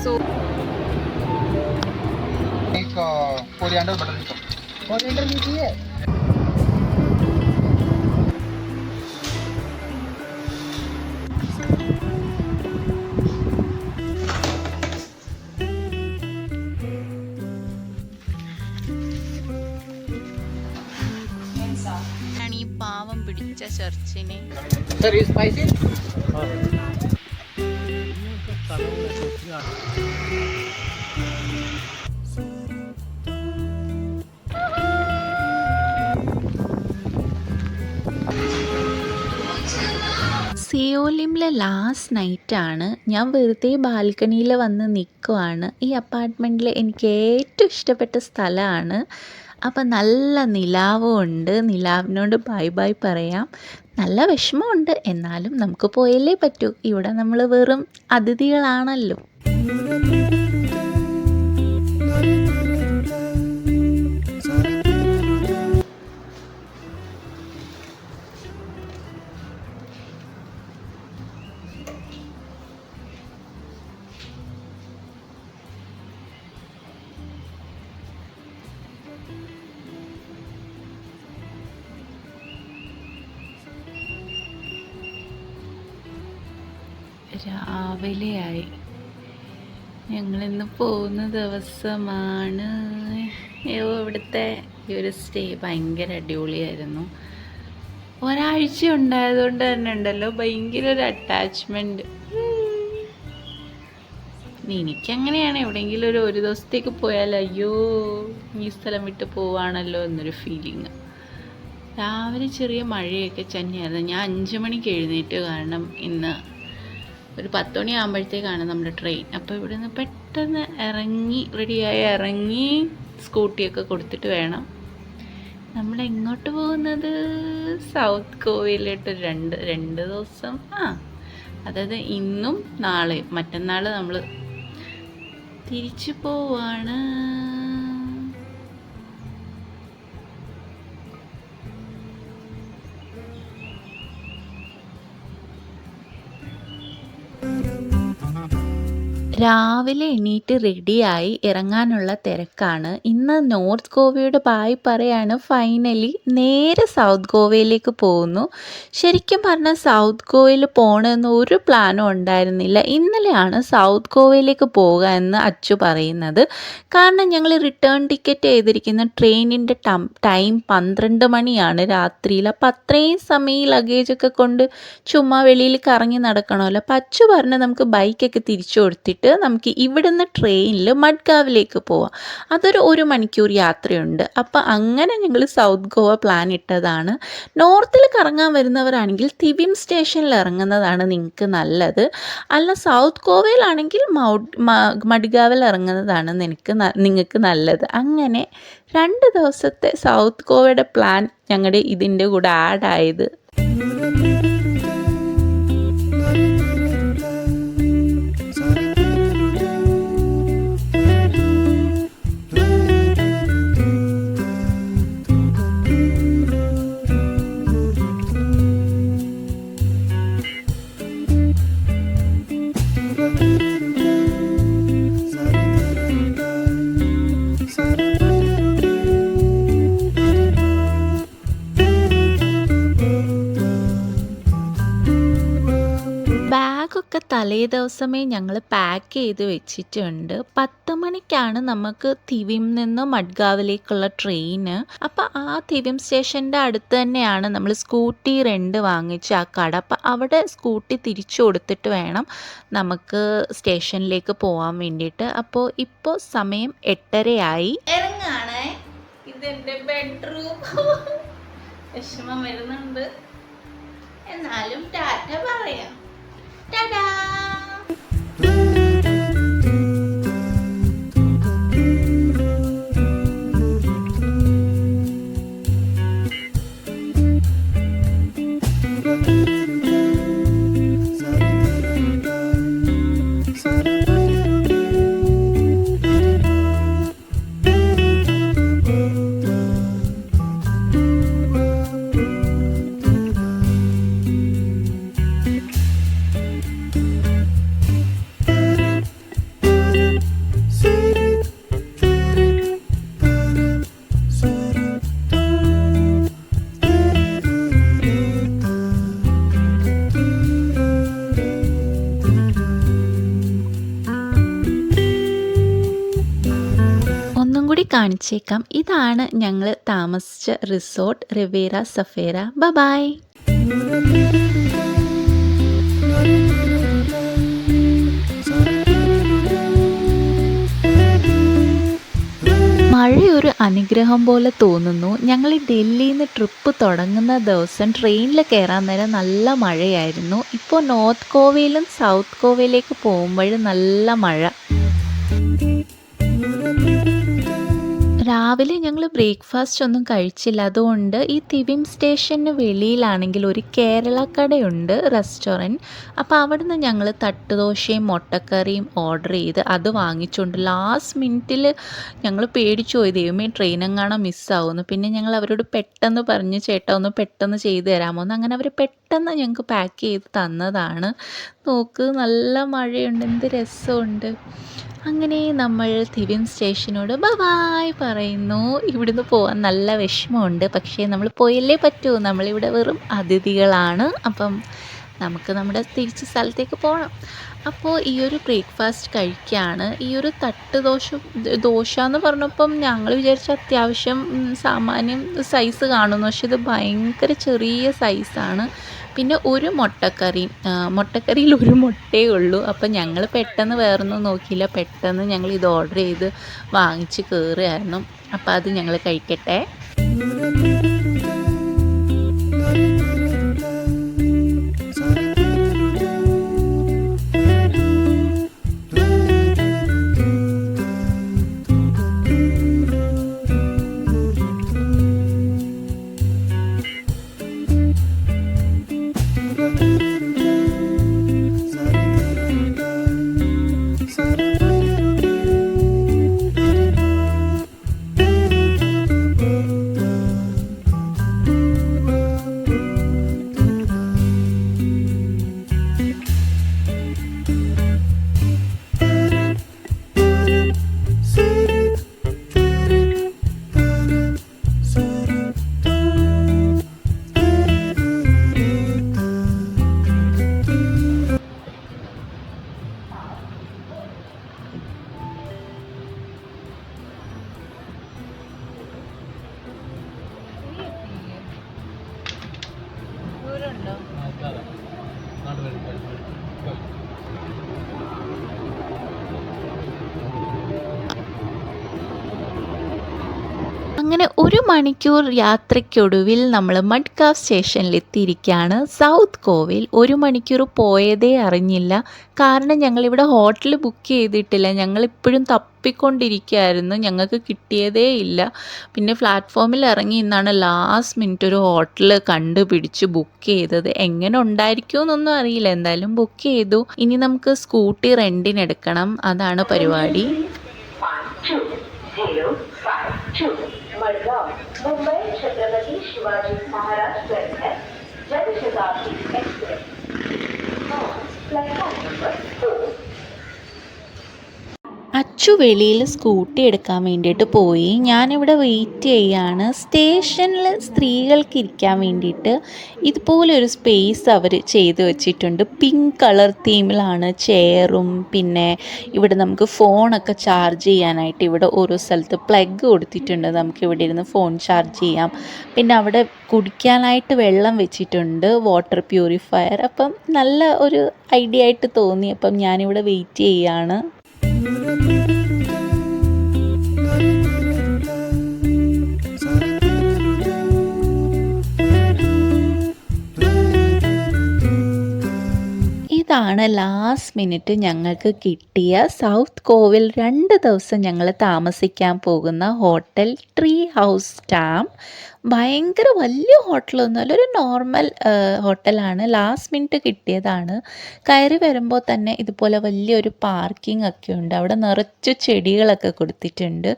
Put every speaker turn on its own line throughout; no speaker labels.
So
एक coriander butter coriander लीजिए.
ഈ പാവം പിടിച്ച ചർച്ചിനെ
Sir, is spicy?
സിയോലിമിലെ ലാസ്റ്റ് നൈറ്റാണ്. ഞാൻ വെറുതെ ബാൽക്കണിയിൽ വന്ന് നിൽക്കുവാണ്. ഈ അപ്പാർട്ട്മെൻറ്റിൽ എനിക്ക് ഏറ്റവും ഇഷ്ടപ്പെട്ട സ്ഥലമാണ്. അപ്പം നല്ല നിലാവും ഉണ്ട്. നിലാവിനോട് ബൈ ബൈ പറയാം. നല്ല വിഷമമുണ്ട്, എന്നാലും നമുക്ക് പോയല്ലേ പറ്റൂ. ഇവിടെ നമ്മൾ വെറും അതിഥികളാണല്ലോ. രാവിലെയായി. ഞങ്ങളിന്ന് പോകുന്ന ദിവസമാണ്. ഇവിടുത്തെ ഈ ഒരു സ്റ്റേ ഭയങ്കര അടിപൊളിയായിരുന്നു. ഒരാഴ്ച ഉണ്ടായതുകൊണ്ട് തന്നെ ഉണ്ടല്ലോ ഭയങ്കര ഒരു അറ്റാച്ച്മെൻറ്റ്. എനിക്കങ്ങനെയാണ്. എവിടെയെങ്കിലും ഒരു ദിവസത്തേക്ക് പോയാൽ അയ്യോ ഈ സ്ഥലം വിട്ട് പോവാണല്ലോ എന്നൊരു ഫീലിങ്. രാവിലെ ചെറിയ മഴയൊക്കെ തന്നെയായിരുന്നു. ഞാൻ 5 മണിക്ക് എഴുന്നേറ്റ്, കാരണം ഇന്ന് ഒരു 10 മണിയാകുമ്പോഴത്തേക്കാണ് നമ്മുടെ ട്രെയിൻ. അപ്പോൾ ഇവിടെ നിന്ന് പെട്ടെന്ന് റെഡിയായി ഇറങ്ങി സ്കൂട്ടിയൊക്കെ കൊടുത്തിട്ട് വേണം. നമ്മൾ എങ്ങോട്ട് പോകുന്നത്? സൗത്ത് ഗോവയിലോട്ട് രണ്ട് ദിവസം. അതായത് ഇന്നും നാളെയും. മറ്റന്നാൾ നമ്മൾ തിരിച്ചു പോവാണ്. രാവിലെ എണീറ്റ് റെഡിയായി ഇറങ്ങാനുള്ള തിരക്കാണ്. ഇന്ന് നോർത്ത് ഗോവയുടെ ബായ് പറയാണ്. ഫൈനലി നേരെ സൗത്ത് ഗോവയിലേക്ക് പോകുന്നു. ശരിക്കും പറഞ്ഞാൽ സൗത്ത് ഗോവയിൽ പോകണമെന്ന് ഒരു പ്ലാനും ഉണ്ടായിരുന്നില്ല. ഇന്നലെയാണ് സൗത്ത് ഗോവയിലേക്ക് പോകുക എന്ന് അച്ചു പറയുന്നത്. കാരണം ഞങ്ങൾ റിട്ടേൺ ടിക്കറ്റ് ചെയ്തിരിക്കുന്ന ട്രെയിനിൻ്റെ ടൈം 12 മണിയാണ് രാത്രിയിൽ. അപ്പം അത്രയും സമയം ലഗേജൊക്കെ കൊണ്ട് ചുമ്മാ വെളിയിൽ കറങ്ങി നടക്കണമല്ലോ. അപ്പം അച്ചു പറഞ്ഞ് നമുക്ക് ബൈക്കൊക്കെ തിരിച്ചു കൊടുത്തിട്ട് നമുക്ക് ഇവിടുന്ന് ട്രെയിനിൽ മഡ്ഗാവിലേക്ക് പോവാം. അതൊരു 1 മണിക്കൂർ യാത്രയുണ്ട്. അപ്പം അങ്ങനെ ഞങ്ങൾ സൗത്ത് ഗോവ പ്ലാൻ ഇട്ടതാണ്. നോർത്തിൽ കറങ്ങാൻ വരുന്നവരാണെങ്കിൽ തിവിം സ്റ്റേഷനിൽ ഇറങ്ങുന്നതാണ് നിങ്ങൾക്ക് നല്ലത്. അല്ല സൗത്ത് ഗോവയിലാണെങ്കിൽ മഡ്ഗാവിൽ ഇറങ്ങുന്നതാണ് നിങ്ങൾക്ക് നല്ലത്. അങ്ങനെ 2 ദിവസത്തെ സൗത്ത് ഗോവയുടെ പ്ലാൻ ഞങ്ങളുടെ ഇതിൻ്റെ കൂടെ ആഡായത്. ബാഗൊക്കെ തലേ ദിവസമേ ഞങ്ങൾ പാക്ക് ചെയ്ത് വെച്ചിട്ടുണ്ട്. 10 മണിക്കാണ് നമുക്ക് തിവിം നിന്ന് മഡ്ഗാവിലേക്കുള്ള ട്രെയിന്. അപ്പോൾ ആ തിവിം സ്റ്റേഷൻ്റെ അടുത്ത് തന്നെയാണ് നമ്മൾ സ്കൂട്ടി റെൻ്റ് വാങ്ങിച്ച ആ കട. അപ്പം അവിടെ സ്കൂട്ടി തിരിച്ചു കൊടുത്തിട്ട് വേണം നമുക്ക് സ്റ്റേഷനിലേക്ക് പോകാൻ വേണ്ടിയിട്ട്. അപ്പോൾ ഇപ്പോൾ സമയം 8:30 ഇറങ്ങാണേ. ഇതെൻ്റെ ബെഡ്റൂം. വിഷമം വരുന്നുണ്ട്, എന്നാലും ടാറ്റ പറയാം. Ta-da! ഒന്നും കൂടി കാണിച്ചേക്കാം. ഇതാണ് ഞങ്ങൾ താമസിച്ച റിസോർട്ട് റിവേറ സഫേര. ബൈ. മഴയൊരു അനുഗ്രഹം പോലെ തോന്നുന്നു. ഞങ്ങൾ ഡൽഹിയിൽ നിന്ന് ട്രിപ്പ് തുടങ്ങുന്ന ദിവസം ട്രെയിനിൽ കയറാൻ നേരം നല്ല മഴയായിരുന്നു. ഇപ്പോൾ നോർത്ത് ഗോവയിലും സൗത്ത് ഗോവയിലേക്ക് പോകുമ്പോൾ നല്ല മഴ. രാവിലെ ഞങ്ങൾ ബ്രേക്ക്ഫാസ്റ്റ് ഒന്നും കഴിച്ചില്ല. അതുകൊണ്ട് ഈ തിവിം സ്റ്റേഷന് വെളിയിലാണെങ്കിൽ ഒരു കേരള കടയുണ്ട്, റെസ്റ്റോറൻറ്റ്. അപ്പോൾ അവിടുന്ന് ഞങ്ങൾ തട്ടുദോശയും മുട്ടക്കറിയും ഓർഡർ ചെയ്ത് അത് വാങ്ങിച്ചുകൊണ്ട് ലാസ്റ്റ് മിനിറ്റിൽ ഞങ്ങൾ പേടിച്ചു പോയി, ദൈവമേ ട്രെയിൻ എങ്ങാനും മിസ്സാവുമെന്ന്. പിന്നെ ഞങ്ങൾ അവരോട് പെട്ടെന്ന് പറഞ്ഞ് ചേട്ടാ ഒന്ന് പെട്ടെന്ന് ചെയ്ത് തരാമോ എന്ന്. അങ്ങനെ അവർ പെട്ടെന്ന് ഞങ്ങൾക്ക് പാക്ക് ചെയ്ത് തന്നതാണ്. നോക്ക് നല്ല മഴയുണ്ട്, എന്ത് രസമുണ്ട്. അങ്ങനെ നമ്മൾ തിവിം സ്റ്റേഷനോട് ബൈ പറയുന്നു. ഇവിടുന്ന് പോകാൻ നല്ല വിഷമമുണ്ട്, പക്ഷേ നമ്മൾ പോയല്ലേ പറ്റൂ, നമ്മളിവിടെ വെറും അതിഥികളാണ്. അപ്പം നമുക്ക് നമ്മുടെ തിരിച്ച് സ്ഥലത്തേക്ക് പോകണം. അപ്പോൾ ഈ ഒരു ബ്രേക്ക്ഫാസ്റ്റ് കഴിക്കുകയാണ്. ഈ ഒരു ദോശ എന്ന് പറഞ്ഞപ്പം ഞങ്ങൾ വിചാരിച്ച അത്യാവശ്യം സാമാന്യം സൈസ് കാണുന്നു, പക്ഷെ ഇത് ഭയങ്കര ചെറിയ സൈസാണ്. പിന്നെ ഒരു മുട്ടക്കറിയിൽ ഒരു മുട്ടയേ ഉള്ളൂ. അപ്പം ഞങ്ങൾ പെട്ടെന്ന് വേറൊന്നും നോക്കിയില്ല, പെട്ടെന്ന് ഞങ്ങൾ ഇത് ഓർഡർ ചെയ്ത് വാങ്ങിച്ച് കയറുകയായിരുന്നു. അപ്പം അത് ഞങ്ങൾ കഴിക്കട്ടെ. അങ്ങനെ 1 മണിക്കൂർ യാത്രയ്ക്കൊടുവിൽ നമ്മൾ മഡ്ഗാവ് സ്റ്റേഷനിൽ എത്തിയിരിക്കുകയാണ്. സൗത്ത് ഗോവയിൽ 1 മണിക്കൂർ പോയതേ അറിഞ്ഞില്ല. കാരണം ഞങ്ങളിവിടെ ഹോട്ടൽ ബുക്ക് ചെയ്തിട്ടില്ല. ഞങ്ങളിപ്പോഴും തപ്പിക്കൊണ്ടിരിക്കുകയായിരുന്നു, ഞങ്ങൾക്ക് കിട്ടിയതേ ഇല്ല. പിന്നെ പ്ലാറ്റ്ഫോമിൽ ഇറങ്ങി ഇന്നാണ് ലാസ്റ്റ് മിനിറ്റ് ഒരു ഹോട്ടൽ കണ്ടുപിടിച്ച് ബുക്ക് ചെയ്തത്. എങ്ങനെ ഉണ്ടായിരിക്കുമെന്നൊന്നും അറിയില്ല, എന്തായാലും ബുക്ക് ചെയ്തു. ഇനി നമുക്ക് സ്കൂട്ടി റെൻറ്റിനെടുക്കണം, അതാണ് പരിപാടി. Madgaon Mumbai Chhatrapati Shivaji Maharaj Terminus Janshatabdi Express platform number 4. Achu വെളിയിൽ സ്കൂട്ടി എടുക്കാൻ വേണ്ടിയിട്ട് പോയി. ഞാനിവിടെ വെയിറ്റ് ചെയ്യാണ്. സ്റ്റേഷനിൽ സ്ത്രീകൾക്ക് ഇരിക്കാൻ വേണ്ടിയിട്ട് ഇതുപോലെ ഒരു സ്പേസ് അവർ ചെയ്ത് വെച്ചിട്ടുണ്ട്. പിങ്ക് കളർ തീമിലാണ് ചെയറും. പിന്നെ ഇവിടെ നമുക്ക് ഫോണൊക്കെ ചാർജ് ചെയ്യാനായിട്ട് ഇവിടെ ഓരോ സ്ഥലത്ത് പ്ലഗ് കൊടുത്തിട്ടുണ്ട്, നമുക്ക് ഇവിടെ ഇരുന്ന് ഫോൺ ചാർജ് ചെയ്യാം. പിന്നെ അവിടെ കുടിക്കാനായിട്ട് വെള്ളം വെച്ചിട്ടുണ്ട്, വാട്ടർ പ്യൂരിഫയർ. അപ്പം നല്ല ഒരു ഐഡിയ ആയിട്ട് തോന്നി. അപ്പം ഞാനിവിടെ വെയിറ്റ് ചെയ്യാണ്. ഇതാണ് ലാസ്റ്റ് മിനിറ്റ് ഞങ്ങൾക്ക് കിട്ടിയ സൗത്ത് ഗോവയിൽ 2 ദിവസം ഞങ്ങൾ താമസിക്കാൻ പോകുന്ന ഹോട്ടൽ ട്രീ ഹൗസ് സ്റ്റാം. ഭയങ്കര വലിയ ഹോട്ടലൊന്നുമല്ല, ഒരു നോർമൽ ഹോട്ടലാണ്. ലാസ്റ്റ് മിനിറ്റ് കിട്ടിയതാണ്. കയറി വരുമ്പോൾ തന്നെ ഇതുപോലെ വലിയൊരു പാർക്കിംഗ് ഒക്കെ ഉണ്ട്. അവിടെ നിറച്ച് ചെടികളൊക്കെ കൊടുത്തിട്ടുണ്ട്.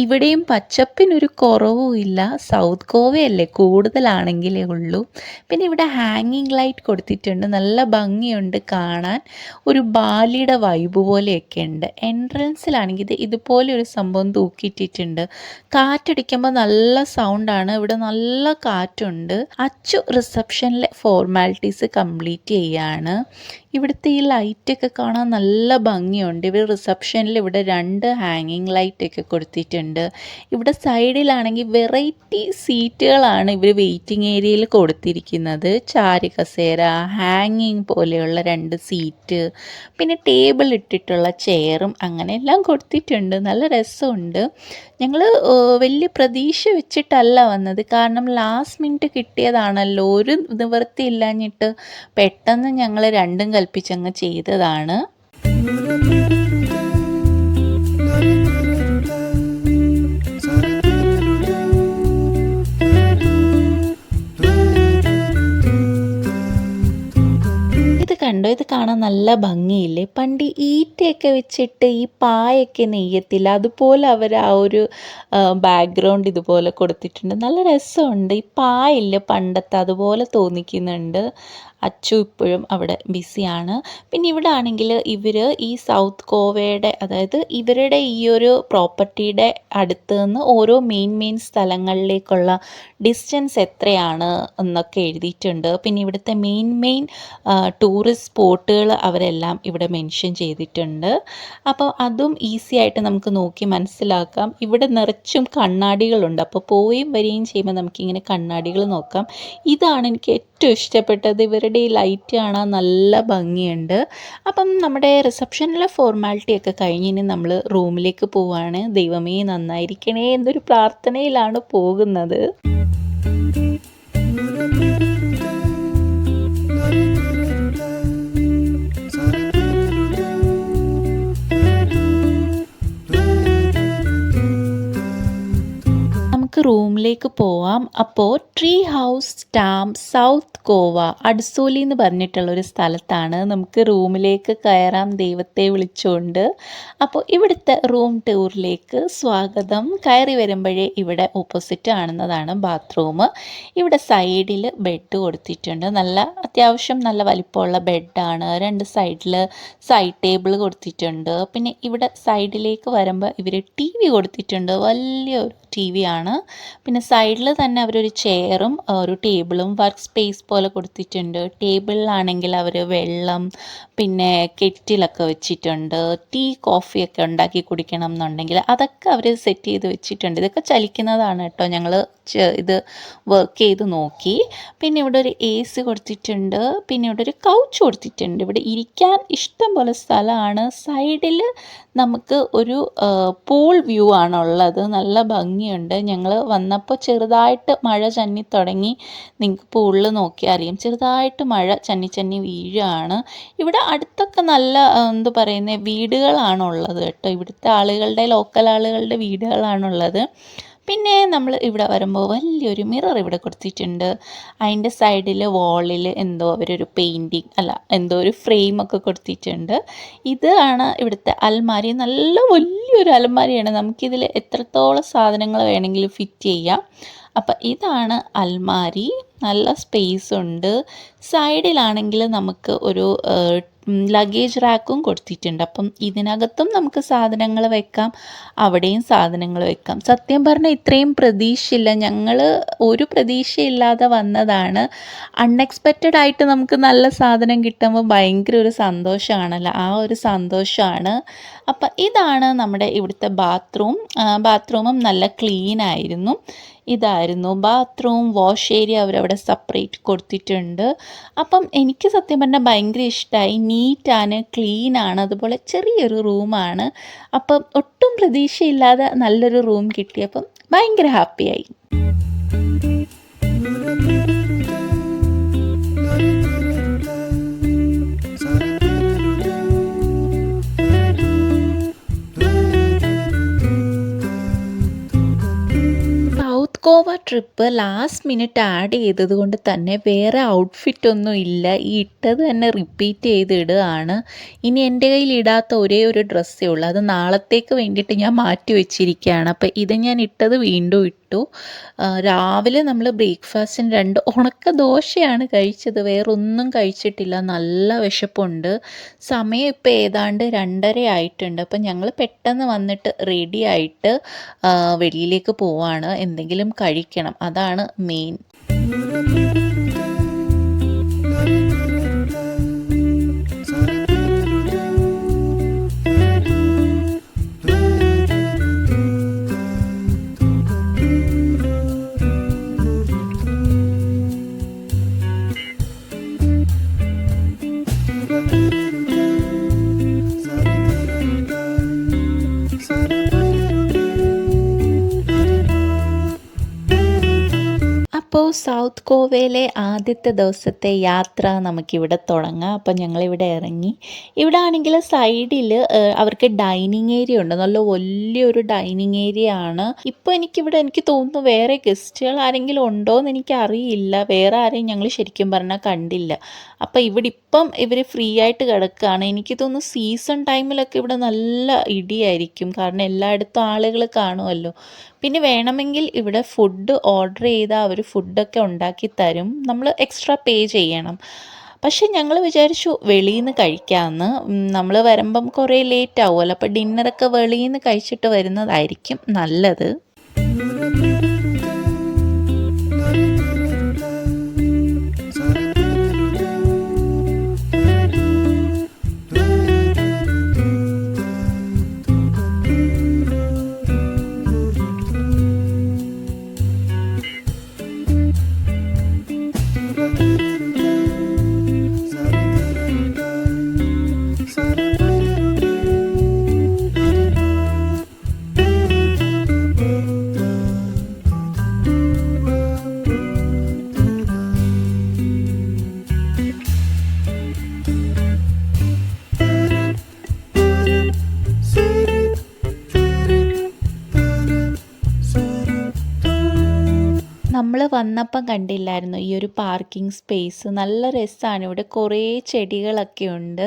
ഇവിടെയും പച്ചപ്പിനൊരു കുറവും ഇല്ല. സൗത്ത് ഗോവയല്ലേ, കൂടുതലാണെങ്കിലേ ഉള്ളൂ. പിന്നെ ഇവിടെ ഹാങ്ങിങ് ലൈറ്റ് കൊടുത്തിട്ടുണ്ട്, നല്ല ഭംഗിയുണ്ട് കാണാൻ. ഒരു ബാലിയുടെ വൈബ് പോലെയൊക്കെ ഉണ്ട്. എൻട്രൻസിലാണെങ്കിൽ ഇതുപോലെ ഒരു സംഭവം തൂക്കിയിട്ടിട്ടുണ്ട്. കാറ്റടിക്കുമ്പോൾ നല്ല സൗണ്ടാണ്. ഇവിടെ നല്ല കാറ്റുണ്ട്. അച്ചു റിസപ്ഷനിലെ ഫോർമാലിറ്റീസ് കംപ്ലീറ്റ് ചെയ്യാണ്. ഇവിടുത്തെ ഈ ലൈറ്റൊക്കെ കാണാൻ നല്ല ഭംഗിയുണ്ട്. ഇവർ റിസപ്ഷനിൽ ഇവിടെ 2 ഹാങ്ങിങ് ലൈറ്റൊക്കെ കൊടുത്തിട്ടുണ്ട്. ഇവിടെ സൈഡിലാണെങ്കിൽ വെറൈറ്റി സീറ്റുകളാണ് ഇവർ വെയിറ്റിംഗ് ഏരിയയിൽ കൊടുത്തിരിക്കുന്നത്. ചാരുകസേര, ഹാങ്ങിങ് പോലെയുള്ള 2 സീറ്റ്, പിന്നെ ടേബിൾ ഇട്ടിട്ടുള്ള ചെയറും അങ്ങനെ എല്ലാം കൊടുത്തിട്ടുണ്ട്. നല്ല രസമുണ്ട്. ഞങ്ങൾ വലിയ പ്രതീക്ഷ വെച്ചിട്ടല്ല വന്നത്, കാരണം ലാസ്റ്റ് മിനിറ്റ് കിട്ടിയതാണല്ലോ, ഒരു നിവൃത്തി ഇല്ലാഞ്ഞിട്ട് പെട്ടെന്ന് ഞങ്ങൾ രണ്ടും കൽപ്പിച്ചങ്ങ് ചെയ്തതാണ്. കണ്ടോ, ഇത് കാണാൻ നല്ല ഭംഗിയില്ലേ? പണ്ട് ഈറ്റയൊക്കെ വെച്ചിട്ട് ഈ പായൊക്കെ നെയ്യത്തില്ല, അതുപോലെ അവർ ആ ഒരു ബാക്ക്ഗ്രൗണ്ട് ഇതുപോലെ കൊടുത്തിട്ടുണ്ട്. നല്ല രസമുണ്ട്. ഈ പായില്ലേ പണ്ടത്തെ, അതുപോലെ തോന്നിക്കുന്നുണ്ട്. അച്ചു ഇപ്പോഴും അവിടെ ബിസിയാണ്. പിന്നെ ഇവിടെ ആണെങ്കിൽ ഇവർ ഈ സൗത്ത് ഗോവയുടെ, അതായത് ഇവരുടെ ഈ ഒരു പ്രോപ്പർട്ടിയുടെ അടുത്ത് നിന്ന് ഓരോ മെയിൻ സ്ഥലങ്ങളിലേക്കുള്ള ഡിസ്റ്റൻസ് എത്രയാണ് എന്നൊക്കെ എഴുതിയിട്ടുണ്ട്. പിന്നെ ഇവിടുത്തെ മെയിൻ ടൂറിസ്റ്റ് സ്പോട്ടുകൾ അവരെല്ലാം ഇവിടെ മെൻഷൻ ചെയ്തിട്ടുണ്ട്. അപ്പോൾ അതും ഈസി ആയിട്ട് നമുക്ക് നോക്കി മനസ്സിലാക്കാം. ഇവിടെ നിറച്ചും കണ്ണാടികളുണ്ട്. അപ്പോൾ പോവുകയും വരികയും ചെയ്യുമ്പോൾ നമുക്കിങ്ങനെ കണ്ണാടികൾ നോക്കാം. ഇതാണ് എനിക്ക് ഏറ്റവും ഇഷ്ടപ്പെട്ടത്. ഇവരുടെ ഈ ലൈറ്റ് കാണാൻ നല്ല ഭംഗിയുണ്ട്. അപ്പം നമ്മുടെ റിസപ്ഷനിലെ ഫോർമാലിറ്റി ഒക്കെ കഴിഞ്ഞ് ഇനി നമ്മൾ റൂമിലേക്ക് പോവുകയാണ്. ദൈവമേ നന്നായിരിക്കണേ എന്നൊരു പ്രാർത്ഥനയിലാണ് പോകുന്നത്. റൂമിലേക്ക് പോവാം. അപ്പോൾ Tree House Stamp South Goa അഡ്സോലി എന്ന് പറഞ്ഞിട്ടുള്ളൊരു സ്ഥലത്താണ്. നമുക്ക് റൂമിലേക്ക് കയറാം ദൈവത്തെ വിളിച്ചുകൊണ്ട്. അപ്പോൾ ഇവിടുത്തെ റൂം ടൂറിലേക്ക് സ്വാഗതം. കയറി വരുമ്പോഴേ ഇവിടെ ഓപ്പോസിറ്റ് കാണുന്നതാണ് ബാത്റൂം. ഇവിടെ സൈഡിൽ ബെഡ് കൊടുത്തിട്ടുണ്ട്. അത്യാവശ്യം നല്ല വലിപ്പമുള്ള ബെഡാണ്. 2 സൈഡിൽ സൈഡ് ടേബിൾ കൊടുത്തിട്ടുണ്ട്. പിന്നെ ഇവിടെ സൈഡിലേക്ക് വരുമ്പോൾ ഇവർ TV കൊടുത്തിട്ടുണ്ട്. വലിയൊരു TV ആണ്. പിന്നെ സൈഡിൽ തന്നെ അവരൊരു ചെയറും ഒരു ടേബിളും വർക്ക് സ്പേസ് പോലെ കൊടുത്തിട്ടുണ്ട്. ടേബിളിലാണെങ്കിൽ അവർ വെള്ളം, പിന്നെ കെറ്റിലൊക്കെ വെച്ചിട്ടുണ്ട്. ടീ കോഫിയൊക്കെ ഉണ്ടാക്കി കുടിക്കണം എന്നുണ്ടെങ്കിൽ അതൊക്കെ അവർ സെറ്റ് ചെയ്ത് വെച്ചിട്ടുണ്ട്. ഇതൊക്കെ ചലിക്കുന്നതാണ് കേട്ടോ. ഞങ്ങൾ ഇത് വർക്ക് ചെയ്ത് നോക്കി. പിന്നെ ഇവിടെ ഒരു AC കൊടുത്തിട്ടുണ്ട്. പിന്നെ ഇവിടെ ഒരു കൗച്ച് കൊടുത്തിട്ടുണ്ട്. ഇവിടെ ഇരിക്കാൻ ഇഷ്ടം പോലെ സ്ഥലമാണ്. സൈഡിൽ നമുക്ക് ഒരു പൂൾ വ്യൂ ആണുള്ളത്. നല്ല ഭംഗിയുണ്ട്. ഞങ്ങൾ വന്നപ്പോൾ ചെറുതായിട്ട് മഴ ചന്നി തുടങ്ങി. നിങ്ങൾക്ക് പൂളിൽ നോക്കിയാൽ അറിയാം, ചെറുതായിട്ട് മഴ ചന്നി വീഴുകയാണ്. ഇവിടെ അടുത്തൊക്കെ നല്ല വീടുകളാണുള്ളത് കേട്ടോ. ഇവിടുത്തെ ലോക്കൽ ആളുകളുടെ വീടുകളാണുള്ളത്. പിന്നെ നമ്മൾ ഇവിടെ വരുമ്പോൾ വലിയൊരു മിറർ ഇവിടെ കൊടുത്തിട്ടുണ്ട്. അതിൻ്റെ സൈഡിൽ വാളിൽ അവരൊരു ഒരു ഫ്രെയിമൊക്കെ കൊടുത്തിട്ടുണ്ട്. ഇതാണ് ഇവിടുത്തെ അൽമാരി. നല്ല വലിയൊരു അലമാരിയാണ്. നമുക്കിതിൽ എത്രത്തോളം സാധനങ്ങൾ വേണമെങ്കിലും ഫിറ്റ് ചെയ്യാം. അപ്പം ഇതാണ് അൽമാരി. നല്ല സ്പേസ് ഉണ്ട്. സൈഡിലാണെങ്കിൽ നമുക്ക് ഒരു ലഗേജ് റാക്കും കൊടുത്തിട്ടുണ്ട്. അപ്പം ഇതിനകത്തും നമുക്ക് സാധനങ്ങൾ വെക്കാം, അവിടെയും സാധനങ്ങൾ വെക്കാം. സത്യം പറഞ്ഞാൽ ഇത്രയും പ്രതീക്ഷയില്ല. ഞങ്ങൾ ഒരു പ്രതീക്ഷയില്ലാതെ വന്നതാണ്. അൺഎക്സ്പെക്റ്റഡ് ആയിട്ട് നമുക്ക് നല്ല സാധനം കിട്ടുമ്പോൾ ഭയങ്കര ഒരു സന്തോഷമാണല്ലോ. ആ ഒരു സന്തോഷമാണ്. അപ്പം ഇതാണ് നമ്മുടെ ഇവിടുത്തെ ബാത്റൂമും നല്ല ക്ലീൻ ആയിരുന്നു. ഇതായിരുന്നു ബാത്റൂം. വാഷ് ഏരിയ അവരവിടെ സെപ്പറേറ്റ് കൊടുത്തിട്ടുണ്ട്. അപ്പം എനിക്ക് സത്യം പറഞ്ഞാൽ ഭയങ്കര ഇഷ്ടമായി. നീറ്റാണ്, ക്ലീനാണ്, അതുപോലെ ചെറിയൊരു റൂമാണ്. അപ്പം ഒട്ടും പ്രതീക്ഷയില്ലാതെ നല്ലൊരു റൂം കിട്ടിയപ്പം ഭയങ്കര ഹാപ്പിയായി. Goa trip last minute add ചെയ്തത് കൊണ്ട് തന്നെ വേറെ ഔട്ട്ഫിറ്റൊന്നും ഇല്ല. ഈ ഇട്ടത് തന്നെ റിപ്പീറ്റ് ചെയ്ത് ഇടുകയാണ്. ഇനി എൻ്റെ കയ്യിൽ ഇടാത്ത ഒരേ ഒരു ഡ്രസ്സേ ഉള്ളൂ. അത് നാളത്തേക്ക് വേണ്ടിയിട്ട് ഞാൻ മാറ്റി വെച്ചിരിക്കുകയാണ്. അപ്പോൾ ഇത് ഞാൻ ഇട്ടത് വീണ്ടും ഇട്ടു. രാവിലെ നമ്മൾ ബ്രേക്ക്ഫാസ്റ്റിന് 2 ഉണക്ക ദോശയാണ് കഴിച്ചത്. വേറൊന്നും കഴിച്ചിട്ടില്ല. നല്ല വിശപ്പുണ്ട്. സമയം ഇപ്പോൾ ഏതാണ്ട് 2:30 ആയിട്ടുണ്ട്. അപ്പം ഞങ്ങൾ പെട്ടെന്ന് വന്നിട്ട് റെഡി ആയിട്ട് വെളിയിലേക്ക് പോവാണ്. എന്തെങ്കിലും കഴിക്കണം, അതാണ് മെയിൻ. അപ്പോൾ സൗത്ത് ഗോവയിലെ ആദ്യത്തെ ദിവസത്തെ യാത്ര നമുക്കിവിടെ തുടങ്ങാം. അപ്പോൾ ഞങ്ങളിവിടെ ഇറങ്ങി. ഇവിടെ ആണെങ്കിൽ സൈഡിൽ അവർക്ക് ഡൈനിങ് ഏരിയ ഉണ്ട്. നല്ല വലിയൊരു ഡൈനിങ് ഏരിയ ആണ്. ഇപ്പോൾ എനിക്ക് തോന്നുന്നു വേറെ ഗസ്റ്റുകൾ ആരെങ്കിലും ഉണ്ടോ എന്ന് എനിക്കറിയില്ല. വേറെ ആരെയും ഞങ്ങൾ ശരിക്കും പറഞ്ഞാൽ കണ്ടില്ല. അപ്പോൾ ഇവിടെ ഇപ്പം ഇവർ ഫ്രീ ആയിട്ട് കിടക്കുകയാണ്. എനിക്ക് തോന്നുന്നു സീസൺ ടൈമിലൊക്കെ ഇവിടെ നല്ല ഇടിയായിരിക്കും. കാരണം എല്ലായിടത്തും ആളുകൾ കാണുമല്ലോ. പിന്നെ വേണമെങ്കിൽ ഇവിടെ ഫുഡ് ഓർഡർ ചെയ്താൽ അവർ ഫുഡൊക്കെ ഉണ്ടാക്കി തരും. നമ്മൾ എക്സ്ട്രാ പേ ചെയ്യണം. പക്ഷെ ഞങ്ങൾ വിചാരിച്ചു വെളിയിൽ നിന്ന് കഴിക്കാമെന്ന്. നമ്മൾ വരുമ്പം കുറേ ലേറ്റ് ആവുമല്ലോ. അപ്പോൾ ഡിന്നറൊക്കെ വെളിയിൽ നിന്ന് കഴിച്ചിട്ട് വരുന്നതായിരിക്കും നല്ലത്. നമ്മൾ വന്നപ്പം കണ്ടില്ലായിരുന്നു ഈ ഒരു പാർക്കിംഗ് സ്പേസ്. നല്ല രസമാണ്. ഇവിടെ കുറേ ചെടികളൊക്കെ ഉണ്ട്.